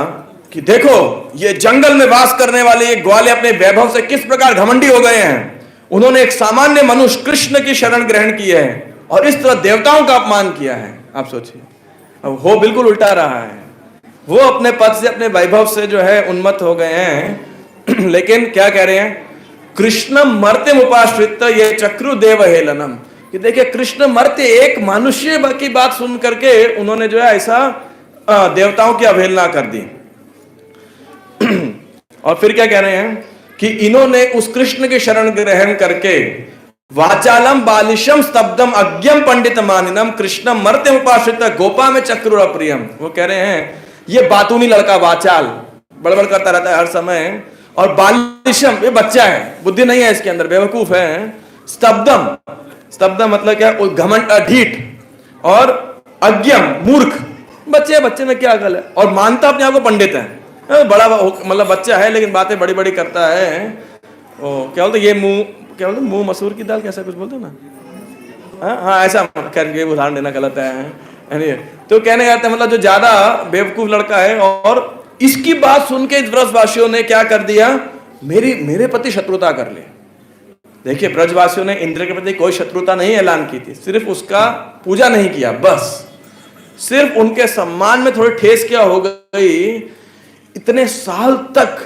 कि देखो ये जंगल में वास करने वाले ये ग्वाले अपने वैभव से किस प्रकार घमंडी हो गए हैं। उन्होंने एक सामान्य मनुष्य कृष्ण की शरण ग्रहण की है और इस तरह देवताओं का अपमान किया है। आप सोचिए, अब वो बिल्कुल उल्टा रहा है। वो अपने पद से, अपने वैभव से जो है उन्मत्त हो गए हैं। लेकिन क्या कह रहे हैं? कृष्णम मर्त्यम उपाश्रित ये चक्रु देव हेलनम, कि देखिए कृष्ण मरते एक मनुष्य की बात सुन करके उन्होंने जो है ऐसा देवताओं की अवहेलना कर दी। और फिर क्या कह रहे हैं कि इन्होंने उस कृष्ण के शरण ग्रहण करके वाचालम बालिशम स्तब्धम अज्ञम पंडित मानिनम कृष्णम मर्त्य उपाश्रित गोपा में चक्र प्रियम। वो कह रहे हैं ये बातूनी लड़का वाचाल बड़बड़ करता रहता है हर समय, और बालिशम ये बच्चा है, बुद्धि नहीं है इसके अंदर, बेवकूफ है। स्तब्धम, स्तब्धम मतलब क्या, घमंड ढीठ, और अज्ञम मूर्ख। बच्चे में क्या अकल है, और मानता अपने आप को पंडित है, बड़ा मतलब बच्चा है लेकिन बातें बड़ी बड़ी करता है। ओ क्या बोलते, ये मुंह क्या बोलते, मुंह मसूर की दाल कैसा कुछ बोलते ना, हाँ ऐसा करके उदाहरण देना गलत है। तो कहने जाते हैं मतलब जो ज्यादा बेवकूफ लड़का है, और इसकी बात सुन के ब्रजवासियों ने क्या कर दिया, मेरे प्रति शत्रुता कर ली। देखिए ब्रजवासियों ने इंद्र के प्रति कोई शत्रुता नहीं ऐलान की थी, सिर्फ उसका पूजा नहीं किया, बस सिर्फ उनके सम्मान में थोड़ी ठेस क्या हो गई। इतने साल तक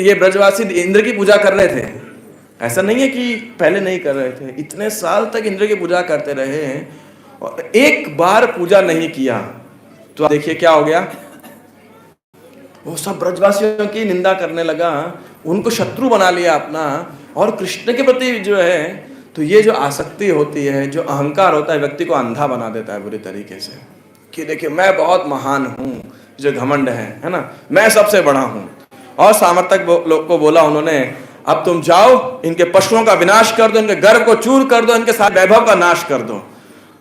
ये ब्रजवासी इंद्र की पूजा कर रहे थे, ऐसा नहीं है कि पहले नहीं कर रहे थे, इतने साल तक इंद्र की पूजा करते रहे और एक बार पूजा नहीं किया। तो देखिए क्या हो गया, वो सब ब्रजवासियों की निंदा करने लगा, उनको शत्रु बना लिया अपना। और कृष्ण के प्रति जो है, तो ये जो आसक्ति होती है, जो अहंकार होता है, व्यक्ति को अंधा बना देता है बुरी तरीके से, कि देखिए मैं बहुत महान हूं, जो घमंड है ना, मैं सबसे बड़ा हूं। और सामर्थक लोग को बोला उन्होंने, अब तुम जाओ, इनके पशुओं का विनाश कर दो, इनके गर्भ को चूर कर दो, इनके साथ वैभव का नाश कर दो।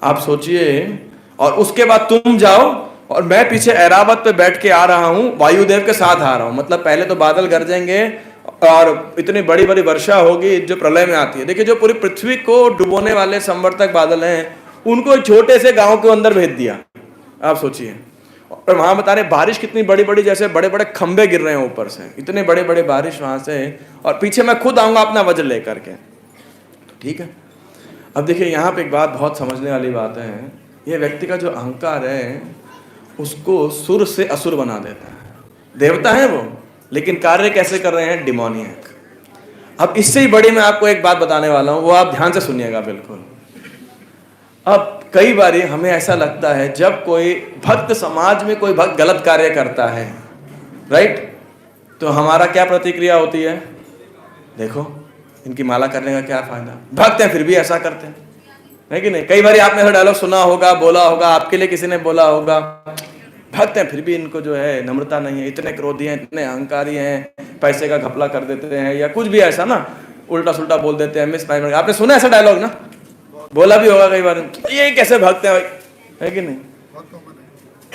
आप सोचिए, और उसके बाद तुम जाओ और मैं पीछे ऐरावत पे बैठ के आ रहा हूं, वायुदेव के साथ आ रहा हूं। मतलब पहले तो बादल गरजेंगे और इतनी बड़ी बड़ी वर्षा होगी जो प्रलय में आती है। देखिए जो पूरी पृथ्वी को डुबोने वाले संवर्तक बादल हैं, उनको एक छोटे से गांव के अंदर भेज दिया। आप सोचिए, और वहां बता रहे बारिश कितनी बड़ी बड़ी, जैसे बड़े बड़े खंबे गिर रहे हैं ऊपर से, इतने बड़े बड़े बारिश वहां से, और पीछे मैं खुद आऊंगा अपना वज्र लेकर के। ठीक है, अब देखिए यहाँ पे एक बात बहुत समझने वाली बात है, ये व्यक्ति का जो अहंकार है उसको सुर से असुर बना देता है। देवता है वो, लेकिन कार्य कैसे कर रहे हैं, डिमोनियक। अब इससे ही बड़ी मैं आपको एक बात बताने वाला हूं, वो आप ध्यान से सुनिएगा बिल्कुल। अब कई बार हमें ऐसा लगता है, जब कोई भक्त समाज में कोई भक्त गलत कार्य करता है, राइट, तो हमारा क्या प्रतिक्रिया होती है, देखो इनकी माला करने का क्या फायदा, भक्त हैं फिर भी ऐसा करते हैं, है कि नहीं। कई बार आपने ऐसा डायलॉग सुना होगा, बोला होगा, आपके लिए किसी ने बोला होगा, भक्त हैं फिर भी इनको जो है नम्रता नहीं है, इतने क्रोधी हैं, इतने अहंकारी हैं, पैसे का घपला कर देते हैं, या कुछ भी ऐसा ना उल्टा सुल्टा बोल देते हैं, मिस। आपने सुना ऐसा डायलॉग ना, बोला भी होगा कई बार, ये कैसे भक्त है, है कि नहीं,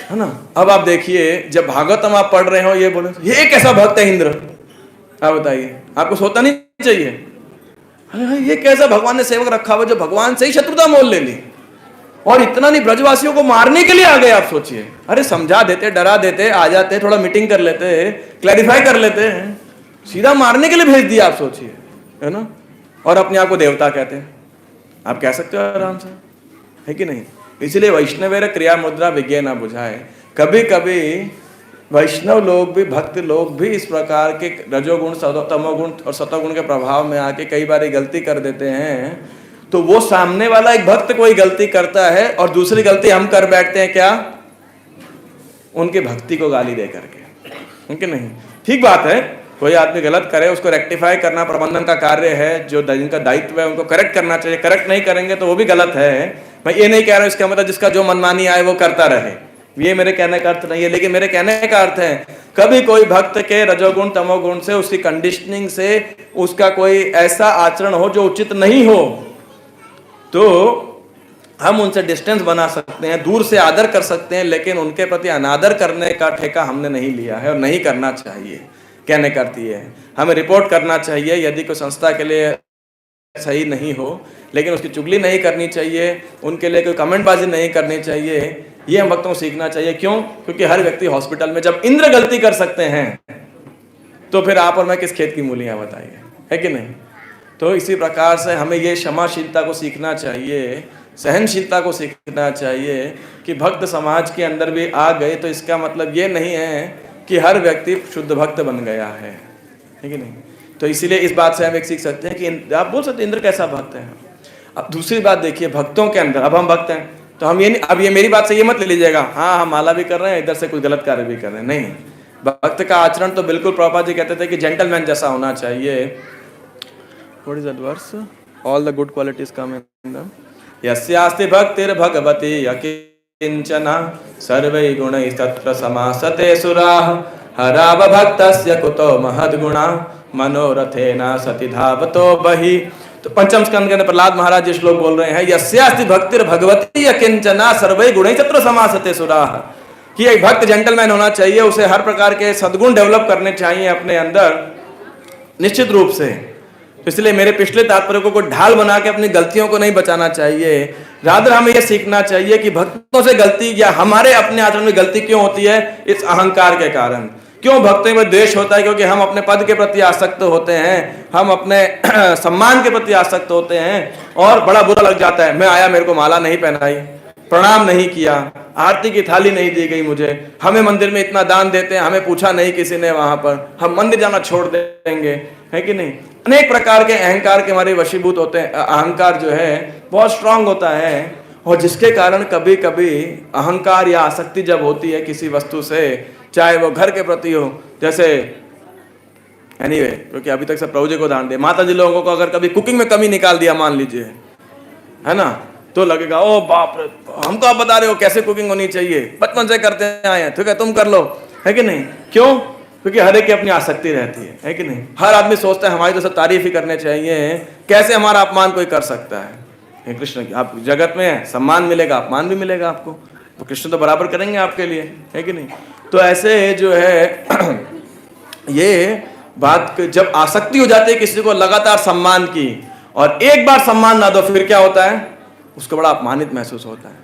है ना। अब आप देखिए, जब भागवतम आप पढ़ रहे हो, ये बोले ये कैसा भक्त है इंद्र, आप बताइए, आपको सोचना नहीं चाहिए, ये कैसा भगवान ने सेवक रखा हुआ जो भगवान से ही शत्रुता मोल ले ली, और इतना नहीं ब्रजवासियों को मारने के लिए आ गए। आप सोचिए, अरे समझा देते, डरा देते, आ जाते, थोड़ा मीटिंग कर लेते, क्लैरिफाई कर लेते हैं, सीधा मारने के लिए भेज दिया। आप सोचिए, है ना, और अपने आप को देवता कहते हैं। आप कह सकते हो आराम से, है कि नहीं। इसलिए वैष्णवेर क्रिया मुद्रा विज्ञान ना बुझाए। कभी कभी वैष्णव लोग भी, भक्त लोग भी इस प्रकार के रजोगुण, तमोगुण और सतोगुण के प्रभाव में आके कई बार गलती कर देते हैं। तो वो सामने वाला एक भक्त कोई गलती करता है और दूसरी गलती हम कर बैठते हैं, क्या, उनके भक्ति को गाली दे करके, उनके नहीं। ठीक बात है, कोई आदमी गलत करे उसको रेक्टिफाई करना प्रबंधन का कार्य है, जो जिनका दायित्व है उनको करेक्ट करना चाहिए। करेक्ट नहीं करेंगे तो वो भी गलत है। मैं ये नहीं कह रहा हूं इसका मतलब जिसका जो मनमानी आए वो करता रहे, ये मेरे कहने का अर्थ नहीं है। लेकिन मेरे कहने का अर्थ है, कभी कोई भक्त के रजोगुण तमोगुण से, उसकी कंडीशनिंग से, उसका कोई ऐसा आचरण हो जो उचित नहीं हो, तो हम उनसे डिस्टेंस बना सकते हैं, दूर से आदर कर सकते हैं, लेकिन उनके प्रति अनादर करने का ठेका हमने नहीं लिया है और नहीं करना चाहिए। कहने करती है, हमें रिपोर्ट करना चाहिए यदि कोई संस्था के लिए सही नहीं हो, लेकिन उसकी चुगली नहीं करनी चाहिए, उनके लिए कोई कमेंटबाजी नहीं करनी चाहिए। ये हम भक्तों को सीखना चाहिए। क्यों? क्योंकि हर व्यक्ति हॉस्पिटल में, जब इंद्र गलती कर सकते हैं तो फिर आप और मैं किस खेत की मूलियां, बताइए, है कि नहीं। तो इसी प्रकार से हमें ये क्षमाशीलता को सीखना चाहिए, सहनशीलता को सीखना चाहिए कि भक्त समाज के अंदर भी आ गए तो इसका मतलब ये नहीं है कि हर व्यक्ति शुद्ध भक्त बन गया है कि नहीं। तो इसीलिए इस बात से हम एक सीख सकते हैं कि आप बोल सकते हैं इंद्र कैसा भक्त है। अब दूसरी बात देखिए, भक्तों के अंदर, अब हम भक्त हैं तो हम ये नहीं, अब ये मेरी बात से ये मत ले लीजिएगा हाँ हम माला भी कर रहे हैं, इधर से कुछ गलत कार्य भी कर रहे हैं, नहीं। भक्त का आचरण तो बिल्कुल प्रभुपाद जी कहते थे कि जेंटलमैन जैसा होना चाहिए। What is that verse? All the good qualities come in the यस्यास्ति भक्तिर्भगवती यकिंचना सर्वै गुणैः तत्र समासते सुराः हराव भक्तस्य कुतो महद्गुणा मनोरथेन सति धावतो बहि। तो पंचम स्कंद के अंदर प्रहलाद महाराज जी श्लोक बोल रहे हैं, यस्यास्ति भक्तिर्भगवती यकिंचना सर्वै गुणैः तत्र समासते सुराः, कि एक भक्त जेंटलमैन होना चाहिए, उसे हर प्रकार के सद्गुण डेवलप करने चाहिए अपने अंदर निश्चित रूप से। इसलिए मेरे पिछले तात्पर्य को कोई ढाल बना के अपनी गलतियों को नहीं बचाना चाहिए, रादर हमें यह सीखना चाहिए कि भक्तों से गलती या हमारे अपने आचरण में गलती क्यों होती है, इस अहंकार के कारण। क्यों भक्तों में द्वेष होता है? क्योंकि हम अपने पद के प्रति आसक्त होते हैं, हम अपने सम्मान के प्रति आसक्त होते हैं और बड़ा बुरा लग जाता है, मैं आया मेरे को माला नहीं पहनाई, प्रणाम नहीं किया, आरती की थाली नहीं दी गई मुझे, हमें मंदिर में इतना दान देते हैं, हमें पूछा नहीं किसी ने वहां पर, हम मंदिर जाना छोड़ देंगे, है कि नहीं। अनेक प्रकार के अहंकार के हमारे वशीभूत होते हैं। अहंकार जो है बहुत स्ट्रांग होता है और जिसके कारण कभी कभी अहंकार या आसक्ति जब होती है किसी वस्तु से, चाहे वो घर के प्रति हो, जैसे एनीवे क्योंकि अभी तक सब प्रभु जी को दान दे, माता जी लोगों को अगर कभी कुकिंग में कमी निकाल दिया मान लीजिए, है ना, तो लगेगा ओ बाप रे, हमको आप बता रहे हो कैसे कुकिंग होनी चाहिए, बचपन से करते आए हैं, ठीक है तुम कर लो, है कि नहीं। क्यों? क्योंकि हर एक की अपनी आसक्ति रहती है कि नहीं। हर आदमी सोचता है हमारी तो सब तारीफ ही करने चाहिए, कैसे हमारा अपमान कोई कर सकता है। कृष्ण की आप जगत में सम्मान मिलेगा, अपमान भी मिलेगा आपको, तो कृष्ण तो बराबर करेंगे आपके लिए, है कि नहीं। तो ऐसे जो है ये बात जब आसक्ति हो जाती है किसी को लगातार सम्मान की, और एक बार सम्मान ना दो फिर क्या होता है, उसको बड़ा अपमानित महसूस होता है।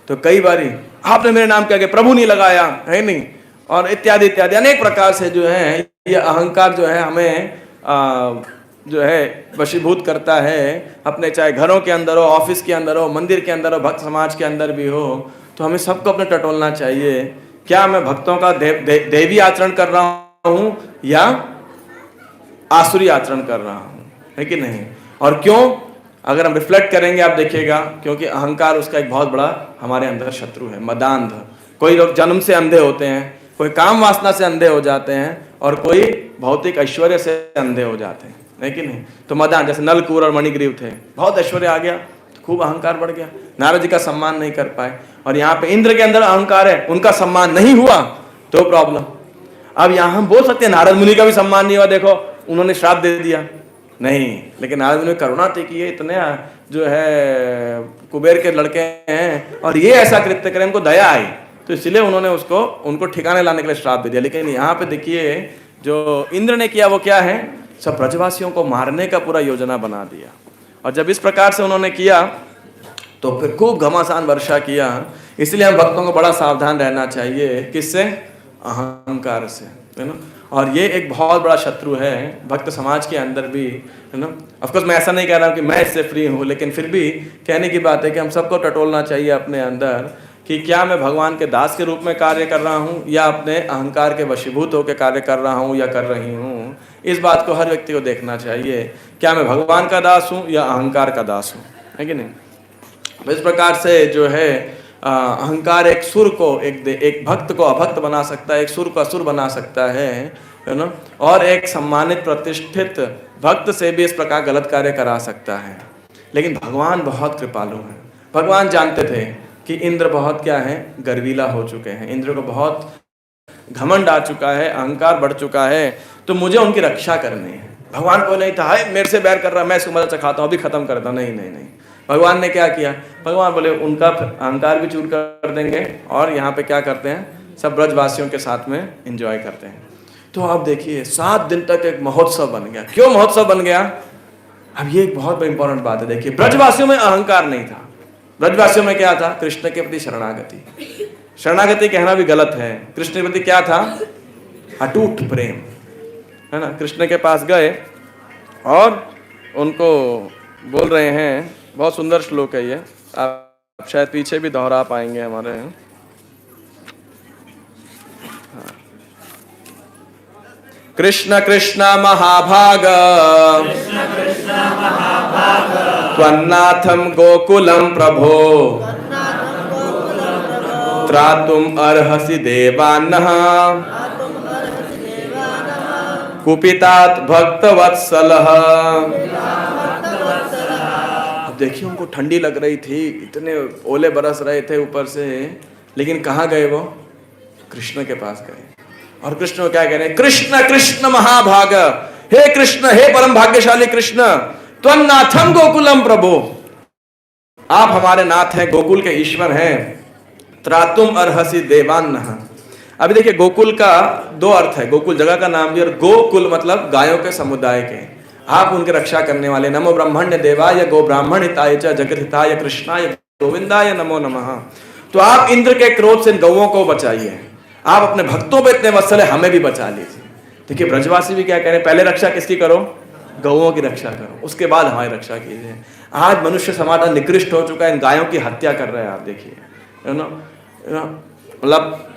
तो कई बारी आपने मेरे नाम के आगे प्रभु नहीं लगाया, है नहीं, और इत्यादि इत्यादि अनेक प्रकार से जो है ये अहंकार जो है हमें जो है वशीभूत करता है। अपने चाहे घरों के अंदर हो, ऑफिस के अंदर हो, मंदिर के अंदर हो, भक्त समाज के अंदर भी हो, तो हमें सबको अपने टटोलना चाहिए, क्या मैं भक्तों का देवी आचरण कर रहा हूं या आसुरी आचरण कर रहा हूं, है कि नहीं। और क्यों? अगर हम रिफ्लेक्ट करेंगे आप देखिएगा, क्योंकि अहंकार उसका एक बहुत बड़ा हमारे अंदर शत्रु है, मदांध। कोई लोग जन्म से अंधे होते हैं, कोई काम वासना से अंधे हो जाते हैं, और कोई भौतिक ऐश्वर्य से अंधे हो जाते हैं, है कि नहीं। तो मदान जैसे नलकूर और मणिग्रीव थे, बहुत ऐश्वर्य आ गया तो खूब अहंकार बढ़ गया, नारद जी का सम्मान नहीं कर पाए। और यहाँ पे इंद्र के अंदर अहंकार है, उनका सम्मान नहीं हुआ तो प्रॉब्लम। अब यहाँ हम बोल सकते हैं नारद मुनि का भी सम्मान नहीं हुआ, देखो उन्होंने श्राप दे दिया, नहीं, लेकिन नारद मुनि करुणा थी कि ये इतने जो है कुबेर के लड़के हैं और ये ऐसा कृत्य करें, उनको दया आई, तो इसलिए उन्होंने उनको ठिकाने लाने के लिए श्राप दे दिया। लेकिन यहाँ पे देखिए जो इंद्र ने किया वो क्या है, सब ब्रजवासियों को मारने का पूरा योजना बना दिया। और जब इस प्रकार से उन्होंने किया तो फिर खूब घमासान वर्षा किया। इसलिए हम भक्तों को बड़ा सावधान रहना चाहिए, किससे? अहंकार से, है ना। और ये एक बहुत बड़ा शत्रु है भक्त समाज के अंदर भी, है ना। ऑफकोर्स मैं ऐसा नहीं कह रहा हूँ कि मैं इससे फ्री हूँ, लेकिन फिर भी कहने की बात है कि हम सबको टटोलना चाहिए अपने अंदर कि क्या मैं भगवान के दास के रूप में कार्य कर रहा हूँ या अपने अहंकार के वशीभूत होकर कार्य कर रहा हूँ या कर रही हूँ। इस बात को हर व्यक्ति को देखना चाहिए, क्या मैं भगवान का दास हूँ या अहंकार का दास हूँ, है कि नहीं। इस प्रकार से जो है अहंकार एक सुर को एक भक्त को अभक्त बना सकता है, एक सुर को असुर बना सकता है ना। और एक सम्मानित प्रतिष्ठित भक्त से भी इस प्रकार गलत कार्य करा सकता है। लेकिन भगवान बहुत कृपालु हैं। भगवान जानते थे कि इंद्र बहुत क्या है, गर्वीला हो चुके हैं, इंद्र को बहुत घमंड आ चुका है, अहंकार बढ़ चुका है, तो मुझे उनकी रक्षा करनी है। भगवान को नहीं था हाय मेरे से बैर कर रहा, मैं इसको मजा चखाता हूँ, अभी खत्म करता, नहीं नहीं नहीं। भगवान ने क्या किया, भगवान बोले उनका अहंकार भी चूर कर देंगे और यहाँ पे क्या करते हैं, सब ब्रजवासियों के साथ में एंजॉय करते हैं। तो आप देखिए 7 दिन तक एक महोत्सव बन गया। क्यों महोत्सव बन गया? अब ये एक बहुत इंपॉर्टेंट बात है। देखिए ब्रजवासियों में अहंकार नहीं था, ब्रजवासियों में क्या था, कृष्ण के प्रति शरणागति। शरणागति कहना भी गलत है, कृष्ण के प्रति क्या था, अटूट प्रेम, है ना। कृष्ण के पास गए और उनको बोल रहे हैं, बहुत सुंदर श्लोक है ये, आप शायद पीछे भी दोहरा पाएंगे हमारे। कृष्ण कृष्ण महाभाग त्वन्नाथम गोकुलम प्रभो त्रातुम अर्हसि देवान्नः कुपितात भक्तवत्सलः। अब देखिए उनको ठंडी लग रही थी, इतने ओले बरस रहे थे ऊपर से, लेकिन कहाँ गए वो? कृष्ण के पास गए। और कृष्ण क्या कह रहे हैं? कृष्ण कृष्ण महाभाग, हे कृष्ण, हे परम भाग्यशाली कृष्ण, त्वन्नाथम गोकुलम प्रभो, आप हमारे नाथ हैं, गोकुल के ईश्वर हैं। त्रातुम अर्हसि देवान्नः। अभी देखिए गोकुल का दो अर्थ है, गोकुल जगह का नाम भी और गोकुल मतलब गायों के समुदाय के, आप उनके रक्षा करने वाले। नमो ब्रह्मण्य देवाय गो ब्राह्मण हिताय च जगत हिताय कृष्णाय गोविंदाय नमो नमः। तो आप इंद्र के क्रोध से इन गौओं को बचाइए, आप अपने भक्तों पे इतने वत्सल है, हमें भी बचा लीजिए। देखिए ब्रजवासी भी क्या कह रहे हैं? पहले रक्षा किसकी करो? गौओं की रक्षा करो, उसके बाद हमारी रक्षा कीजिए। आज मनुष्य समाज निकृष्ट हो चुका है, इन गायों की हत्या कर रहे हैं। आप देखिए, मतलब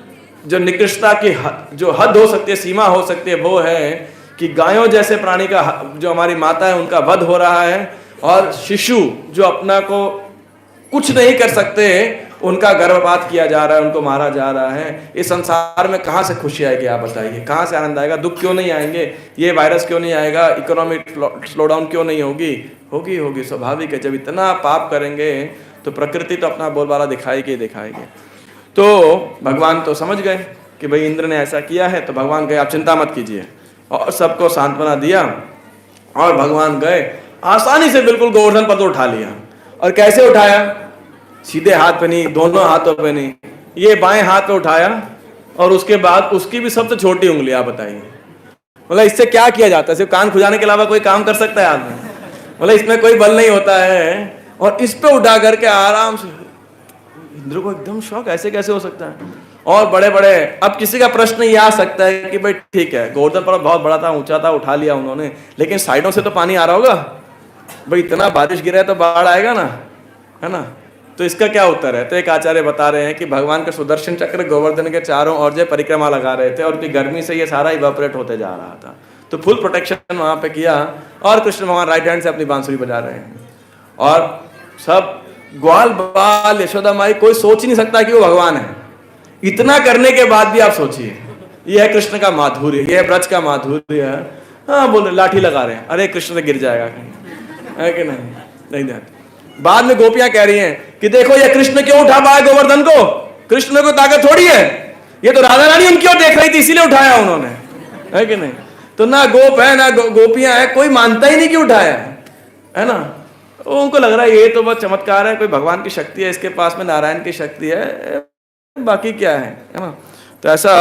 जो निकृष्टता की जो हद हो सकती है, सीमा हो सकती है, वो है कि गायों जैसे प्राणी का, जो हमारी माता है, उनका वध हो रहा है, और शिशु जो अपना को कुछ नहीं कर सकते, उनका गर्भपात किया जा रहा है, उनको मारा जा रहा है। इस संसार में कहाँ से खुशी आएगी? आप बताइए, कहाँ से आनंद आएगा? दुख क्यों नहीं आएंगे? ये वायरस क्यों नहीं आएगा? इकोनॉमिक स्लोडाउन क्यों नहीं होगी? होगी होगी, स्वाभाविक है। जब इतना पाप करेंगे तो प्रकृति तो अपना बोलबाला दिखाएगी दिखाएगी। तो भगवान तो समझ गए कि भाई इंद्र ने ऐसा किया है, तो भगवान कहे आप चिंता मत कीजिए, और सबको सांत्वना दिया। और भगवान गए, आसानी से बिल्कुल गोवर्धन पर्वत उठा लिया। और कैसे उठाया? सीधे हाथ पे नहीं, दोनों हाथों पे नहीं, ये बाएं हाथ पे उठाया, और उसके बाद उसकी भी सबसे छोटी उंगली। आप बताइए, मतलब इससे क्या किया जाता है? सिर्फ कान खुजाने के अलावा कोई काम कर सकता है आदमी? मतलब इसमें कोई बल नहीं होता है, और इस पे उठा करके आराम से। इंद्र को एकदम शौक, ऐसे कैसे हो सकता है? और बड़े बड़े, अब किसी का प्रश्न ये आ सकता है कि भाई ठीक है, गोवर्धन पर्वत बहुत बड़ा था, ऊंचा था, उठा लिया उन्होंने, लेकिन साइडों से तो पानी आ रहा होगा भाई, इतना बारिश गिरा है तो बाढ़ आएगा ना, है ना? तो इसका क्या उत्तर है? तो एक आचार्य बता रहे हैं कि भगवान का सुदर्शन चक्र गोवर्धन के चारों ओर जो परिक्रमा लगा रहे थे, और उनकी गर्मी से ये सारा इवापोरेट होते जा रहा था, तो फुल प्रोटेक्शन वहां पे किया। और कृष्ण भगवान राइट हैंड से अपनी बांसुरी बजा रहे हैं, और सब ग्वाल बाल यशोदा माई, कोई सोच ही नहीं सकता कि वो भगवान है। इतना करने के बाद भी आप सोचिए, ये है कृष्ण का माधुर्य, ये है ब्रज का माधुर्य है। हाँ बोल रहे, लाठी लगा रहे हैं, अरे कृष्ण से गिर जाएगा कहीं, है कि नहीं? नहीं ध्यान। बाद में गोपियां कह रही हैं कि देखो ये कृष्ण क्यों उठा पाया गोवर्धन को, कृष्ण को ताकत थोड़ी है, ये तो राधा रानी उनकी ओर देख रही थी इसीलिए उठाया उन्होंने, है कि नहीं? तो ना गोप है ना गोपियां है, कोई मानता ही नहीं कि उठाया है ना? उनको लग रहा है ये तो बहुत चमत्कार है, कोई भगवान की शक्ति है इसके पास में, नारायण की शक्ति है, बाकी क्या है ना? तो ऐसा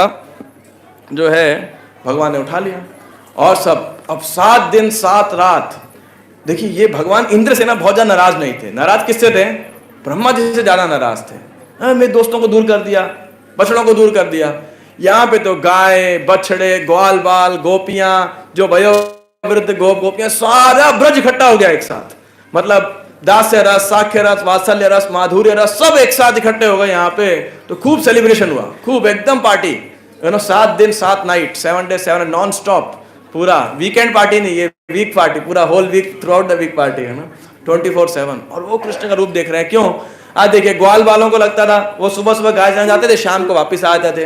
जो है भगवान ने उठा लिया। और सब अब 7 दिन 7 रात, देखिए ये भगवान इंद्र से ना बहुत ज्यादा नाराज नहीं थे। नाराज किससे थे? ब्रह्मा जी से ज्यादा नाराज थे। मेरे दोस्तों को दूर कर दिया, बछड़ों को दूर कर दिया। यहाँ पे तो गाय बछड़े ग्वाल बाल गोपियां, जो वयोवृद्ध गोपियां, सारा ब्रज इकट्ठा हो गया एक साथ। मतलब दास्य रस, साख्य रस, वात्सल्य रस, माधुर्य रस, सब एक साथ इकट्ठे हो गए यहाँ पे। तो खूब सेलिब्रेशन हुआ, खूब एकदम पार्टी, 7 दिन 7 नाइट, 7 days 7 नॉन स्टॉप, पूरा वीकेंड पार्टी नहीं, ये वीक पार्टी, पूरा whole week, throughout the week party है ना, 24/7। और वो कृष्ण का रूप देख रहे हैं। क्यों? आज देखिए ग्वाल वालों को लगता था वो सुबह सुबह गाय चराने जाते थे, शाम को वापिस आ जाते थे,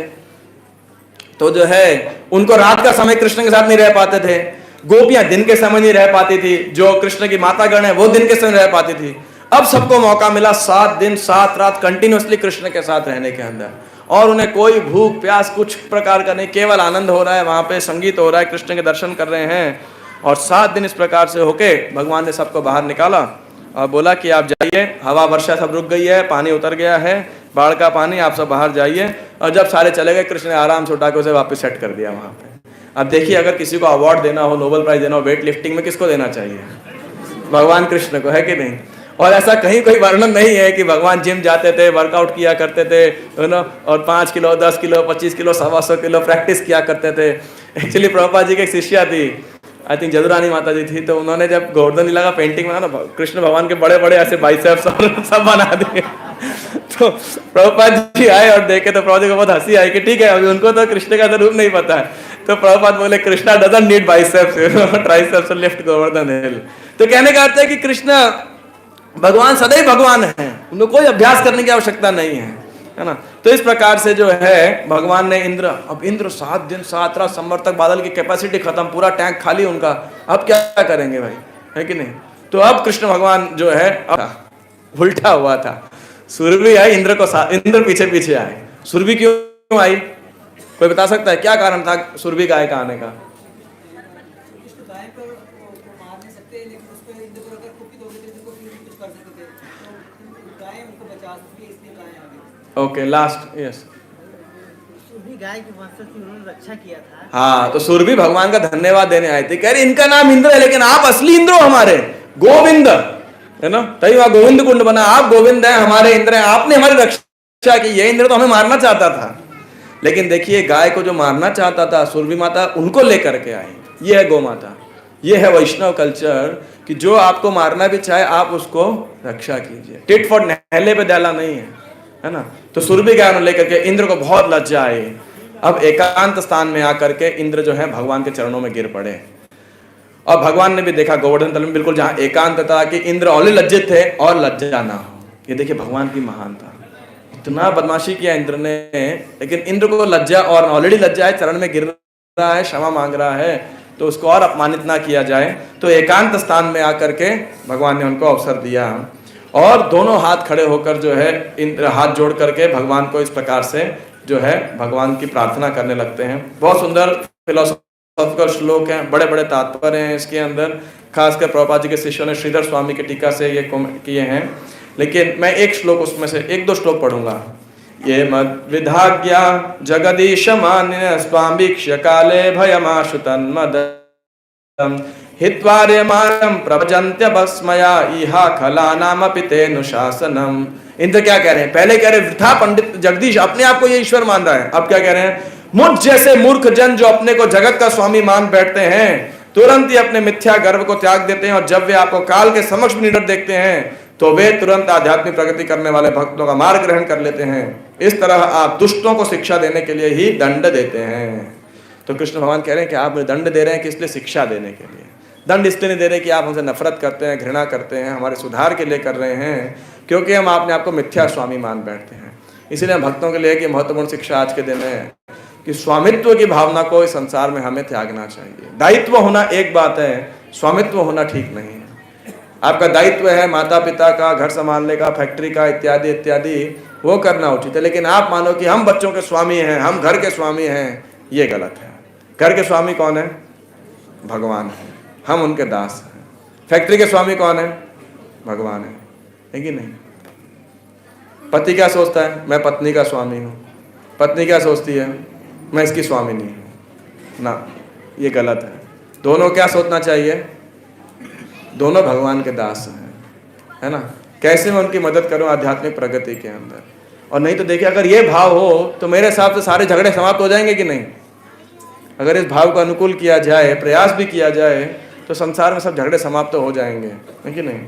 तो जो है उनको रात का समय कृष्ण के साथ नहीं रह पाते थे। गोपियां दिन के समय नहीं रह पाती थी, जो कृष्ण की माता गण है वो दिन के समय रह पाती थी। अब सबको मौका मिला 7 दिन 7 रात कंटिन्यूअसली कृष्ण के साथ रहने के अंदर, और उन्हें कोई भूख प्यास कुछ प्रकार का नहीं, केवल आनंद हो रहा है। वहां पे संगीत हो रहा है, कृष्ण के दर्शन कर रहे हैं। और 7 दिन इस प्रकार से होके भगवान ने सबको बाहर निकाला और बोला कि आप जाइए, हवा वर्षा सब रुक गई है, पानी उतर गया है, बाढ़ का पानी, आप सब बाहर जाइए। और जब सारे चले गए, कृष्ण ने आराम से उठा के उसे वापस सेट कर दिया वहां पे। अब देखिए, अगर किसी को अवार्ड देना हो, नोबेल प्राइज देना हो वेट लिफ्टिंग में, किसको देना चाहिए? भगवान कृष्ण को, है कि नहीं? और ऐसा कहीं कोई वर्णन नहीं है कि भगवान जिम जाते थे, वर्कआउट किया करते थे, और 5 kilo 10 kilo 25 kilo 125 kilo practice किया करते थे। एक्चुअली प्रभुपाद जी की एक शिष्या थी, आई थिंक जदुरानी माता जी थी, तो उन्होंने जब गोवर्धन लीला का पेंटिंग बना ना, कृष्ण भगवान के बड़े बड़े ऐसे बाइसेप्स सब बना दिए। तो प्रभुपाद जी आए और देखे तो प्रभुपाद जी को बहुत हंसी आई कि ठीक है, अभी उनको तो कृष्ण का रूप नहीं पता है। तो प्रभुपाद बोले Krishna doesn't need biceps, triceps to lift Govardhan hill. तो कहने का अर्थ है कि कृष्ण भगवान सदैव भगवान है, उनको कोई अभ्यास करने की आवश्यकता नहीं है ना। तो इस प्रकार से जो है भगवान ने इंद्र, अब इंद्र 7 दिन 7 रात संवर्तक बादल की कैपेसिटी खत्म, पूरा टैंक खाली उनका, अब क्या करेंगे भाई, है कि नहीं। तो अब कृष्ण भगवान जो है उल्टा हुआ था, सुरभि आई इंद्र को, इंद्र पीछे पीछे आए। सुरभि क्यों आई, कोई बता सकता है क्या कारण था सुरभि गाय का आने का? ओके, लास्ट, यस, गाय के वंश की उन्होंने रक्षा किया था। हाँ, तो सुरभि भगवान का धन्यवाद देने आए थे, कह रहे इनका नाम इंद्र है लेकिन आप असली इंद्र हो हमारे, गोविंद है ना, तभी वहां गोविंद कुंड बना, आप गोविंद हैं, हमारे इंद्र हैं, आपने हमारी रक्षा की। ये इंद्र तो हमें मारना चाहता था, लेकिन देखिए गाय को जो मारना चाहता था सुरभि माता उनको लेकर के आई। ये है गौ माता, ये है वैष्णव कल्चर कि जो आपको मारना भी चाहे आप उसको रक्षा कीजिए, टिट फॉर नहले पे डाला नहीं है ना। तो सुरभि गाय लेकर के इंद्र को बहुत लज्जा आई। अब एकांत स्थान में आकर के इंद्र जो है भगवान के चरणों में गिर पड़े, और भगवान ने भी देखा गोवर्धन तल में बिल्कुल जहां एकांत था कि इंद्र ऑलरेडी लज्जित थे और लज्जा ना हो। ये देखिए भगवान की महानता, इतना बदमाशी किया इंद्र ने, लेकिन इंद्र को लज्जा, और ऑलरेडी लज्जा है, चरण में गिर रहा है, क्षमा मांग रहा है, तो उसको और अपमानित ना किया जाए। तो एकांत स्थान में आकर के भगवान ने उनको अवसर दिया, और दोनों हाथ खड़े होकर जो है इंद्र हाथ जोड़ करके भगवान को इस प्रकार से जो है भगवान की प्रार्थना करने लगते हैं। बहुत सुंदर फिलोसॉफिकल श्लोक हैं, बड़े बड़े तात्पर्य हैं इसके अंदर, खासकर प्रभुपाद जी के शिष्यों ने श्रीधर स्वामी की टीका से ये किए हैं। लेकिन मैं एक श्लोक उसमें से 1-2 श्लोक पढ़ूंगा। ये मद विधाज्ञा जगदीश मान्य स्वामीक्ष्य काले भयमाशु तन्मदम् हित्वार्यमाणं प्रभजन्त्य भस्मया इहा खलानामपि तेनुशासनम्। इंद्र क्या कह रहे हैं, पहले कह रहे वृथा पंडित जगदीश अपने आप को ये ईश्वर मान रहा है, अब क्या कह रहे हैं, मुझ जैसे मूर्ख जन जो अपने को जगत का स्वामी मान बैठते हैं तुरंत ही अपने मिथ्या गर्व को त्याग देते हैं, और जब वे आपको काल के समक्ष निडर देखते हैं तो वे तुरंत आध्यात्मिक प्रगति करने वाले भक्तों का मार्ग ग्रहण कर लेते हैं। इस तरह आप दुष्टों को शिक्षा देने के लिए ही दंड देते हैं। तो कृष्ण भगवान कह रहे हैं कि आप दंड दे रहे हैं किस लिए, शिक्षा देने के लिए। दंड इसलिए नहीं दे रहे कि आप हमसे नफरत करते हैं, घृणा करते हैं, हमारे सुधार के लिए कर रहे हैं, क्योंकि हम अपने आप को मिथ्या स्वामी मान बैठते हैं। इसीलिए हम भक्तों के लिए कि महत्वपूर्ण शिक्षा आज के दिन है कि स्वामित्व की भावना को इस संसार में हमें त्यागना चाहिए। दायित्व होना एक बात है, स्वामित्व होना ठीक नहीं है। आपका दायित्व है माता पिता का, घर संभालने का, फैक्ट्री का, इत्यादि इत्यादि, वो करना उचित है, लेकिन आप मानो कि हम बच्चों के स्वामी हैं, हम घर के स्वामी हैं, ये गलत है। घर के स्वामी कौन है, भगवान है, हम उनके दास हैं। फैक्ट्री के स्वामी कौन है, भगवान है कि नहीं। पति क्या सोचता है, मैं पत्नी का स्वामी हूँ, पत्नी क्या सोचती है, मैं इसकी स्वामी नहीं हूँ ना, ये गलत है। दोनों क्या सोचना चाहिए, दोनों भगवान के दास हैं, है ना। कैसे मैं उनकी मदद करूं आध्यात्मिक प्रगति के अंदर, और नहीं तो देखिए अगर ये भाव हो तो मेरे हिसाब से सारे झगड़े समाप्त हो जाएंगे कि नहीं। अगर इस भाव को अनुकूल किया जाए, प्रयास भी किया जाए, तो संसार में सब झगड़े समाप्त हो जाएंगे, है कि नहीं।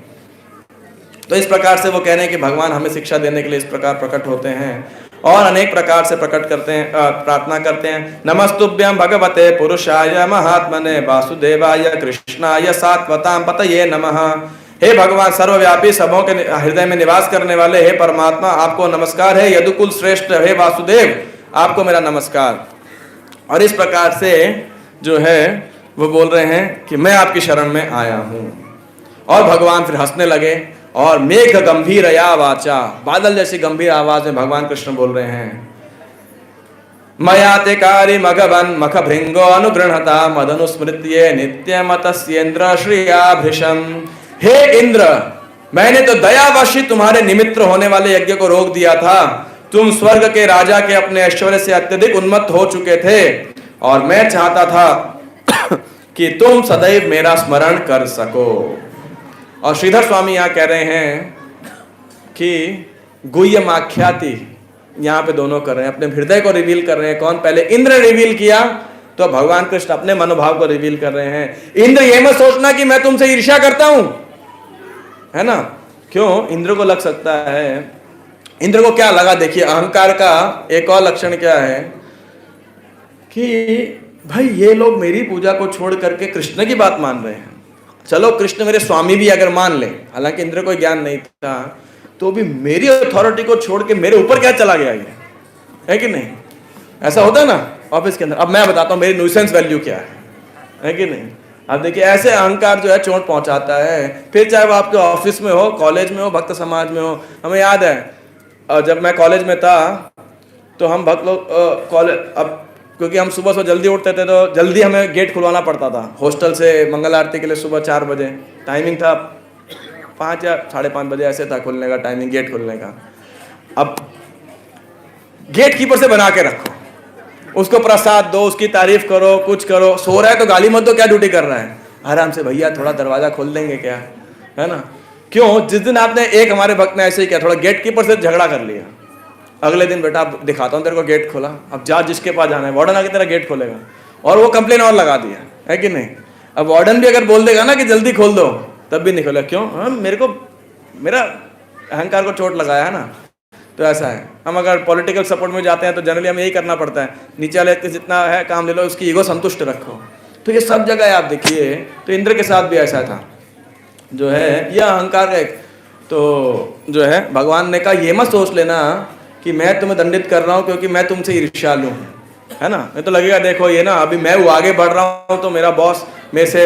तो इस प्रकार से वो कह रहे हैं कि भगवान हमें शिक्षा देने के लिए इस प्रकार प्रकट होते हैं और अनेक प्रकार से प्रकट करते हैं, प्रार्थना करते हैं। नमस्तुभ्यं भगवते पुरुषाय महात्मने वासुदेवाय कृष्णाय सात्वतां पतये नमः। हे भगवान सर्वव्यापी, सबों के हृदय में निवास करने वाले हे परमात्मा, आपको नमस्कार है। यदुकुल श्रेष्ठ हे वासुदेव, आपको मेरा नमस्कार। और इस प्रकार से जो है वो बोल रहे हैं कि मैं आपकी शरण में आया हूं। और भगवान फिर हंसने लगे और मेघ गंभीर या वाचा, बादल जैसी गंभीर आवाज में भगवान कृष्ण बोल रहे हैं, मयाते कारी मघवन मख भृंगो अनुगृहता मदनुस्मृत्ये नित्यमतस्येन्द्र श्रियाभृशम। हे इंद्र, मैंने तो दयावशी तुम्हारे निमित्त होने वाले यज्ञ को रोक दिया था। तुम स्वर्ग के राजा के अपने ऐश्वर्य से अत्यधिक उन्मत्त हो चुके थे और मैं चाहता था कि तुम सदैव मेरा स्मरण कर सको। और श्रीधर स्वामी यहाँ कह रहे हैं कि गुह्यम आख्याति यहाँ पे दोनों कर रहे हैं, अपने हृदय को रिवील कर रहे हैं। कौन, पहले इंद्र रिवील किया तो भगवान कृष्ण अपने मनोभाव को रिवील कर रहे हैं। इंद्र ये मत सोचना कि मैं तुमसे ईर्ष्या करता हूं, है ना। क्यों, इंद्र को लग सकता है, इंद्र को क्या लगा, देखिए अहंकार का एक और लक्षण क्या है कि भाई ये लोग मेरी पूजा को छोड़ करके कृष्ण की बात मान रहे हैं, चलो कृष्ण मेरे स्वामी भी अगर मान ले, हालांकि इंद्र को ज्ञान नहीं था, तो भी मेरी अथॉरिटी को छोड़ के मेरे ऊपर क्या चला गया ये, है कि नहीं? ऐसा होता है ना ऑफिस के अंदर। अब मैं बताता हूँ मेरी न्यूसेंस वैल्यू क्या है कि नहीं? अब देखिए ऐसे अहंकार जो है चोट पहुंचाता है। फिर चाहे वो आपके ऑफिस में हो, कॉलेज में हो, भक्त समाज में हो। हमें याद है जब मैं कॉलेज में था तो हम भक्त लोग कॉलेज, अब क्योंकि हम सुबह से जल्दी उठते थे तो जल्दी हमें गेट खुलवाना पड़ता था हॉस्टल से मंगल आरती के लिए। सुबह 4 बजे टाइमिंग था, 5 या 5:30 बजे ऐसे था खुलने का टाइमिंग, गेट खुलने का। अब गेट कीपर से बना के रखो, उसको प्रसाद दो, उसकी तारीफ करो, कुछ करो। सो रहा है तो गाली मत दो, क्या ड्यूटी कर रहा है, आराम से भैया थोड़ा दरवाजा खोल देंगे क्या, है ना? क्यों? जिस दिन आपने, एक हमारे भक्त ने ऐसे ही किया, थोड़ा गेट कीपर से झगड़ा कर लिया। अगले दिन बेटा दिखाता हूँ तेरे को गेट खोला, अब जा जिसके पास जाना है, वार्डन आके तेरा गेट खोलेगा। और वो कंप्लेन और लगा दिया, है कि नहीं? अब वार्डन भी अगर बोल देगा ना कि जल्दी खोल दो, तब भी नहीं खोलेगा। क्यों? हाँ, मेरे को मेरा अहंकार को चोट लगाया है ना। तो ऐसा है, हम अगर पॉलिटिकल सपोर्ट में जाते हैं तो जनरली हमें यही करना पड़ता है, नीचे वाले जितना है काम ले लो, उसकी ईगो संतुष्ट रखो। तो ये सब जगह है, आप देखिए। तो इंद्र के साथ भी ऐसा था, जो है यह अहंकार है। तो जो है भगवान ने कहा ये मत सोच लेना कि मैं तुम्हें दंडित कर रहा हूँ क्योंकि मैं तुमसे ईर्ष्यालु हूँ, है ना? मैं तो लगेगा देखो ये ना, अभी मैं आगे बढ़ रहा हूँ तो मेरा बॉस मेरे से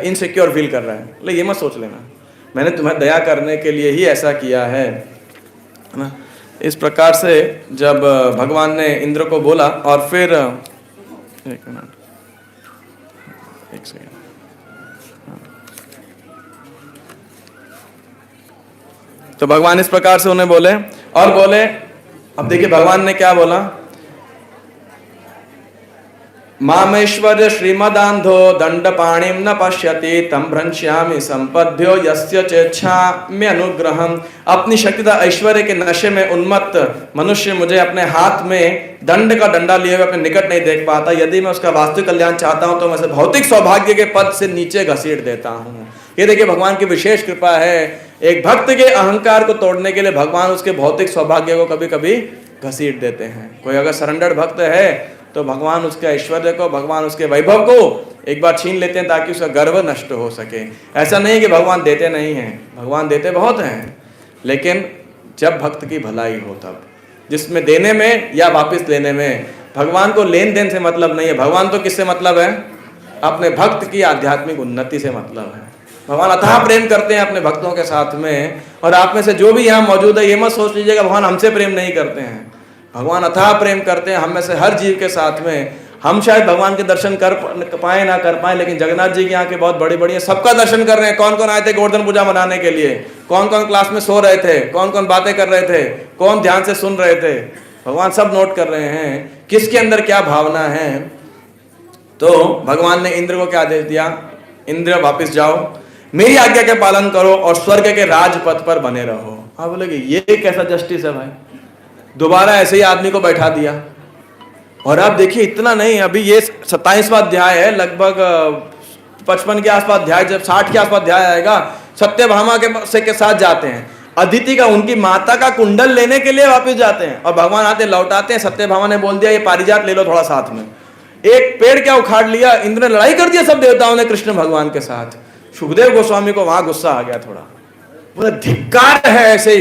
इनसिक्योर फील कर रहा है। लेकिन ये मत सोच लेना, मैंने तुम्हें दया करने के लिए ही ऐसा किया है ना? इस प्रकार से जब भगवान ने इंद्र को बोला, और फिर एक मिनट, एक सेकंड, तो भगवान इस प्रकार से उन्हें बोले, और बोले, अब देखिए भगवान ने क्या बोला, मामेश्वर्य श्रीमदांधो दंडपाणिम न पश्यति तम भ्रंश्यामि संपद्यो यस्य चेच्छाम्य अनुग्रहम। अपनी शक्ति तथा ऐश्वर्य के नशे में उन्मत्त मनुष्य मुझे अपने हाथ में दंड का डंडा लिए हुए अपने निकट नहीं देख पाता। यदि मैं उसका वास्तविक कल्याण चाहता हूं तो मैं उसे भौतिक सौभाग्य के पद से नीचे घसीट देता हूं। ये देखिए भगवान की विशेष कृपा है। एक भक्त के अहंकार को तोड़ने के लिए भगवान उसके भौतिक सौभाग्य को कभी कभी घसीट देते हैं। कोई अगर सरेंडर्ड भक्त है तो भगवान उसके ऐश्वर्य को, भगवान उसके वैभव को एक बार छीन लेते हैं ताकि उसका गर्व नष्ट हो सके। ऐसा नहीं कि भगवान देते नहीं हैं, भगवान देते बहुत हैं, लेकिन जब भक्त की भलाई हो तब, जिसमें देने में या वापस लेने में। भगवान को लेन देन से मतलब नहीं है, भगवान तो किससे मतलब है? अपने भक्त की आध्यात्मिक उन्नति से मतलब है। भगवान अथाह प्रेम करते हैं अपने भक्तों के साथ में। और आप में से जो भी यहाँ मौजूद है, ये मत सोच लीजिएगा भगवान हमसे प्रेम नहीं करते हैं। भगवान अथाह प्रेम करते हैं हम में से हर जीव के साथ में। हम शायद भगवान के दर्शन कर पाए ना कर पाए, लेकिन जगन्नाथ जी की आंखें बहुत बड़ी बड़ी हैं, सबका दर्शन कर रहे हैं। कौन कौन आए थे गोवर्धन पूजा मनाने के लिए? कौन कौन क्लास में सो रहे थे? कौन कौन बातें कर रहे थे? कौन ध्यान से सुन रहे थे? भगवान सब नोट कर रहे हैं, किसके अंदर क्या भावना है। तो भगवान ने इंद्र को क्या आदेश दिया? इंद्र वापिस जाओ, मेरी आज्ञा के पालन करो और स्वर्ग के राजपथ पर बने रहो। आप बोलेगे ये कैसा जस्टिस है भाई? दोबारा ऐसे ही आदमी को बैठा दिया। और आप देखिए इतना नहीं, अभी ये 27वां अध्याय है, लगभग 55 के आसपास अध्याय, जब 60 के आसपास अध्याय आएगा, सत्यभामा के साथ जाते हैं। अदिति का, उनकी माता का कुंडल लेने के लिए वापस जाते हैं और भगवान आते लौटाते हैं। सत्यभामा ने बोल दिया ये पारिजात ले लो थोड़ा साथ में। एक पेड़ क्या उखाड़ लिया, इंद्र ने लड़ाई कर दिया सब देवताओं ने कृष्ण भगवान के साथ। सुखदेव गोस्वामी को वहां गुस्सा आ गया थोड़ा, बोले धिक्कार है ऐसे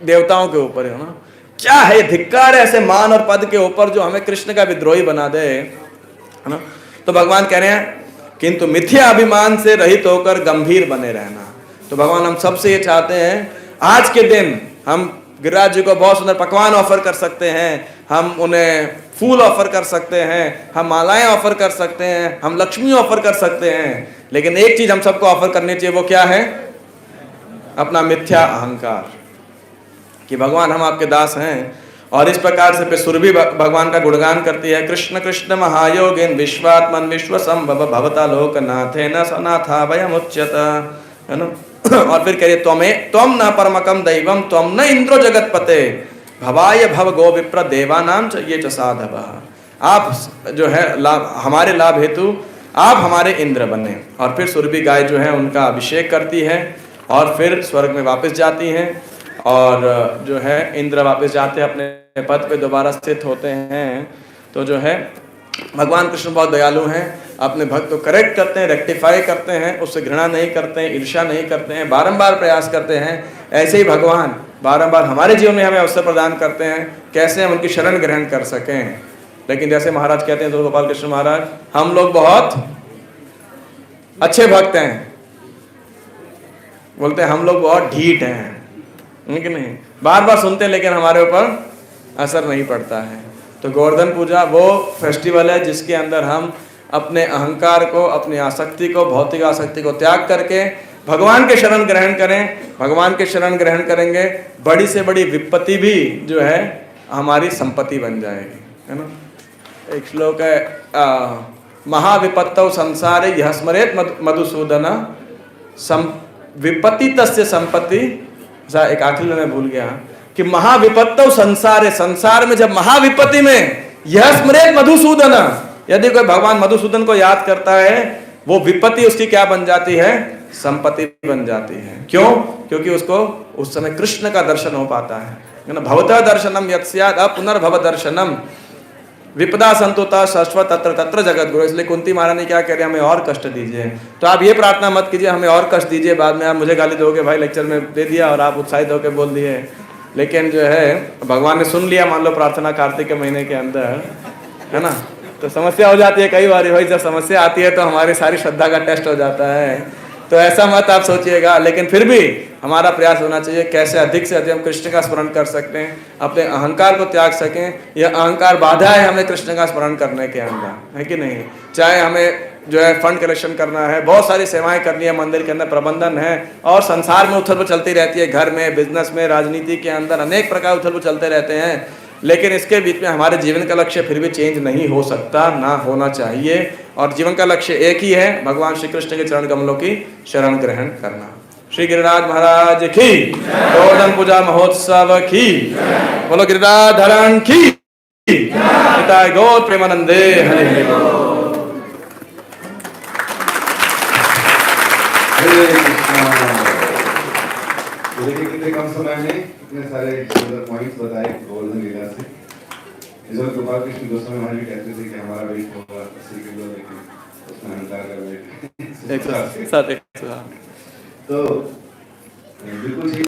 देवताओं के ऊपर, है ना? क्या है धिक्कार है ऐसे मान और पद के ऊपर जो हमें कृष्ण का विद्रोही बना दे, है ना? तो भगवान कह रहे हैं किंतु मिथ्या अभिमान से रहित होकर गंभीर बने रहना। तो भगवान हम सबसे ये चाहते हैं, आज के दिन हम गिरिराज जी को बहुत सुंदर पकवान ऑफर कर सकते हैं, हम उन्हें फूल ऑफर कर सकते हैं, हम मालाएं ऑफर कर सकते हैं, हम लक्ष्मी ऑफर कर सकते हैं, लेकिन एक चीज हम सबको ऑफर करनी चाहिए, वो क्या है? अपना मिथ्या अहंकार, कि भगवान हम आपके दास हैं। और इस प्रकार से सुरभि भगवान का गुणगान करती है, कृष्ण कृष्ण महायोगिन विश्वात्मन विश्वसंभव भवता लोकनाथेन सनाथा वयमुच्यत, है ना? और फिर कहिए त्वम न परमकम दैवम त्वम न इंद्रो जगतपते भवाय भव गो विप्र देवानाम च ये च साधवः। आप जो है हमारे लाभ हेतु आप हमारे इंद्र बने। और फिर सुरभि गाय जो है उनका अभिषेक करती है और फिर स्वर्ग में वापस जाती हैं। और जो है इंद्र वापस जाते हैं अपने पद पे दोबारा स्थित होते हैं। तो जो है भगवान कृष्ण बहुत दयालु हैं, अपने भक्त को करेक्ट करते हैं, रेक्टिफाई करते हैं, उससे घृणा नहीं करते हैं, ईर्ष्या नहीं करते हैं, बारंबार प्रयास करते हैं। ऐसे ही भगवान बारंबार हमारे जीवन में हमें अवसर प्रदान करते हैं कैसे हम उनकी शरण ग्रहण कर सकें। लेकिन जैसे महाराज कहते हैं, गोपाल कृष्ण महाराज, हम लोग बहुत अच्छे भक्त हैं, बोलते हैं हम लोग बहुत ढीठ हैं, कि नहीं, बार बार सुनते हैं लेकिन हमारे ऊपर असर नहीं पड़ता है। तो गोवर्धन पूजा वो फेस्टिवल है जिसके अंदर हम अपने अहंकार को, अपनी आसक्ति को, भौतिक आसक्ति को त्याग करके भगवान के शरण ग्रहण करें। भगवान के शरण ग्रहण करेंगे, बड़ी से बड़ी विपत्ति भी जो है हमारी संपत्ति बन जाएगी, है ना। एक श्लोक है, महाविपत्तौ संसारे यह स्मरेत मधुसूदन विपत्ति तस्य संपत्ति। एक आखिरी मैं भूल गया कि महाविपत्तौ संसारे, संसार में जब महाविपत्ति में यह स्मरेत मधुसूदन, यदि कोई भगवान मधुसूदन को याद करता है, वो विपत्ति उसकी क्या बन जाती है, संपत्ति बन जाती है। क्यों? क्योंकि उसको उस समय कृष्ण का दर्शन हो पाता है ना। भवतः दर्शनम यत्स्यात् अपुनर्भव दर्शनम विपदा संतुता शाश्वत तत्र तत्र जगत गुरु। इसलिए कुंती महारानी क्या कह रहे हैं, हमें और कष्ट दीजिए। तो आप ये प्रार्थना मत कीजिए हमें और कष्ट दीजिए, बाद में आप मुझे गाली दोगे, भाई लेक्चर में दे दिया और आप उत्साहित होकर बोल दिए। लेकिन जो है भगवान ने सुन लिया, मान लो प्रार्थना कार्तिक के महीने के अंदर, है ना, तो समस्या हो जाती है कई बार। भाई जब समस्या आती है तो हमारी सारी श्रद्धा का टेस्ट हो जाता है। तो ऐसा मत आप सोचिएगा, लेकिन फिर भी हमारा प्रयास होना चाहिए कैसे अधिक से अधिक हम कृष्ण का स्मरण कर सकते हैं, अपने अहंकार को त्याग सकें। यह अहंकार बाधा है हमें कृष्ण का स्मरण करने के अंदर, है कि नहीं। चाहे हमें जो है फंड कलेक्शन करना है, बहुत सारी सेवाएं करनी है, मंदिर के अंदर प्रबंधन है, और संसार में उथल पुथल चलती रहती है, घर में, बिजनेस में, राजनीति के अंदर अनेक प्रकार उथल पुथल चलते रहते हैं। लेकिन इसके बीच में हमारे जीवन का लक्ष्य फिर भी चेंज नहीं हो सकता, ना होना चाहिए। और जीवन का लक्ष्य एक ही है, भगवान श्री कृष्ण के चरण कमलों की शरण ग्रहण करना। श्री गिरिराज महाराज की, गोवर्धन पूजा महोत्सव की, बोलो गिरिराधरण की, पिता गौर प्रेमानंदे हरे हरे। देखिए कितने कम समय में इतने सारे सुंदर पॉइंट्स बताए गोवर्धन लीला से। इस वक्त गोपाल कृष्ण गोस्वामी महाराज भी कहते थे कि हमारा वेट होगा 80 किलो, लेकिन उसमें अहंकार का वेट 100। तो बिल्कुल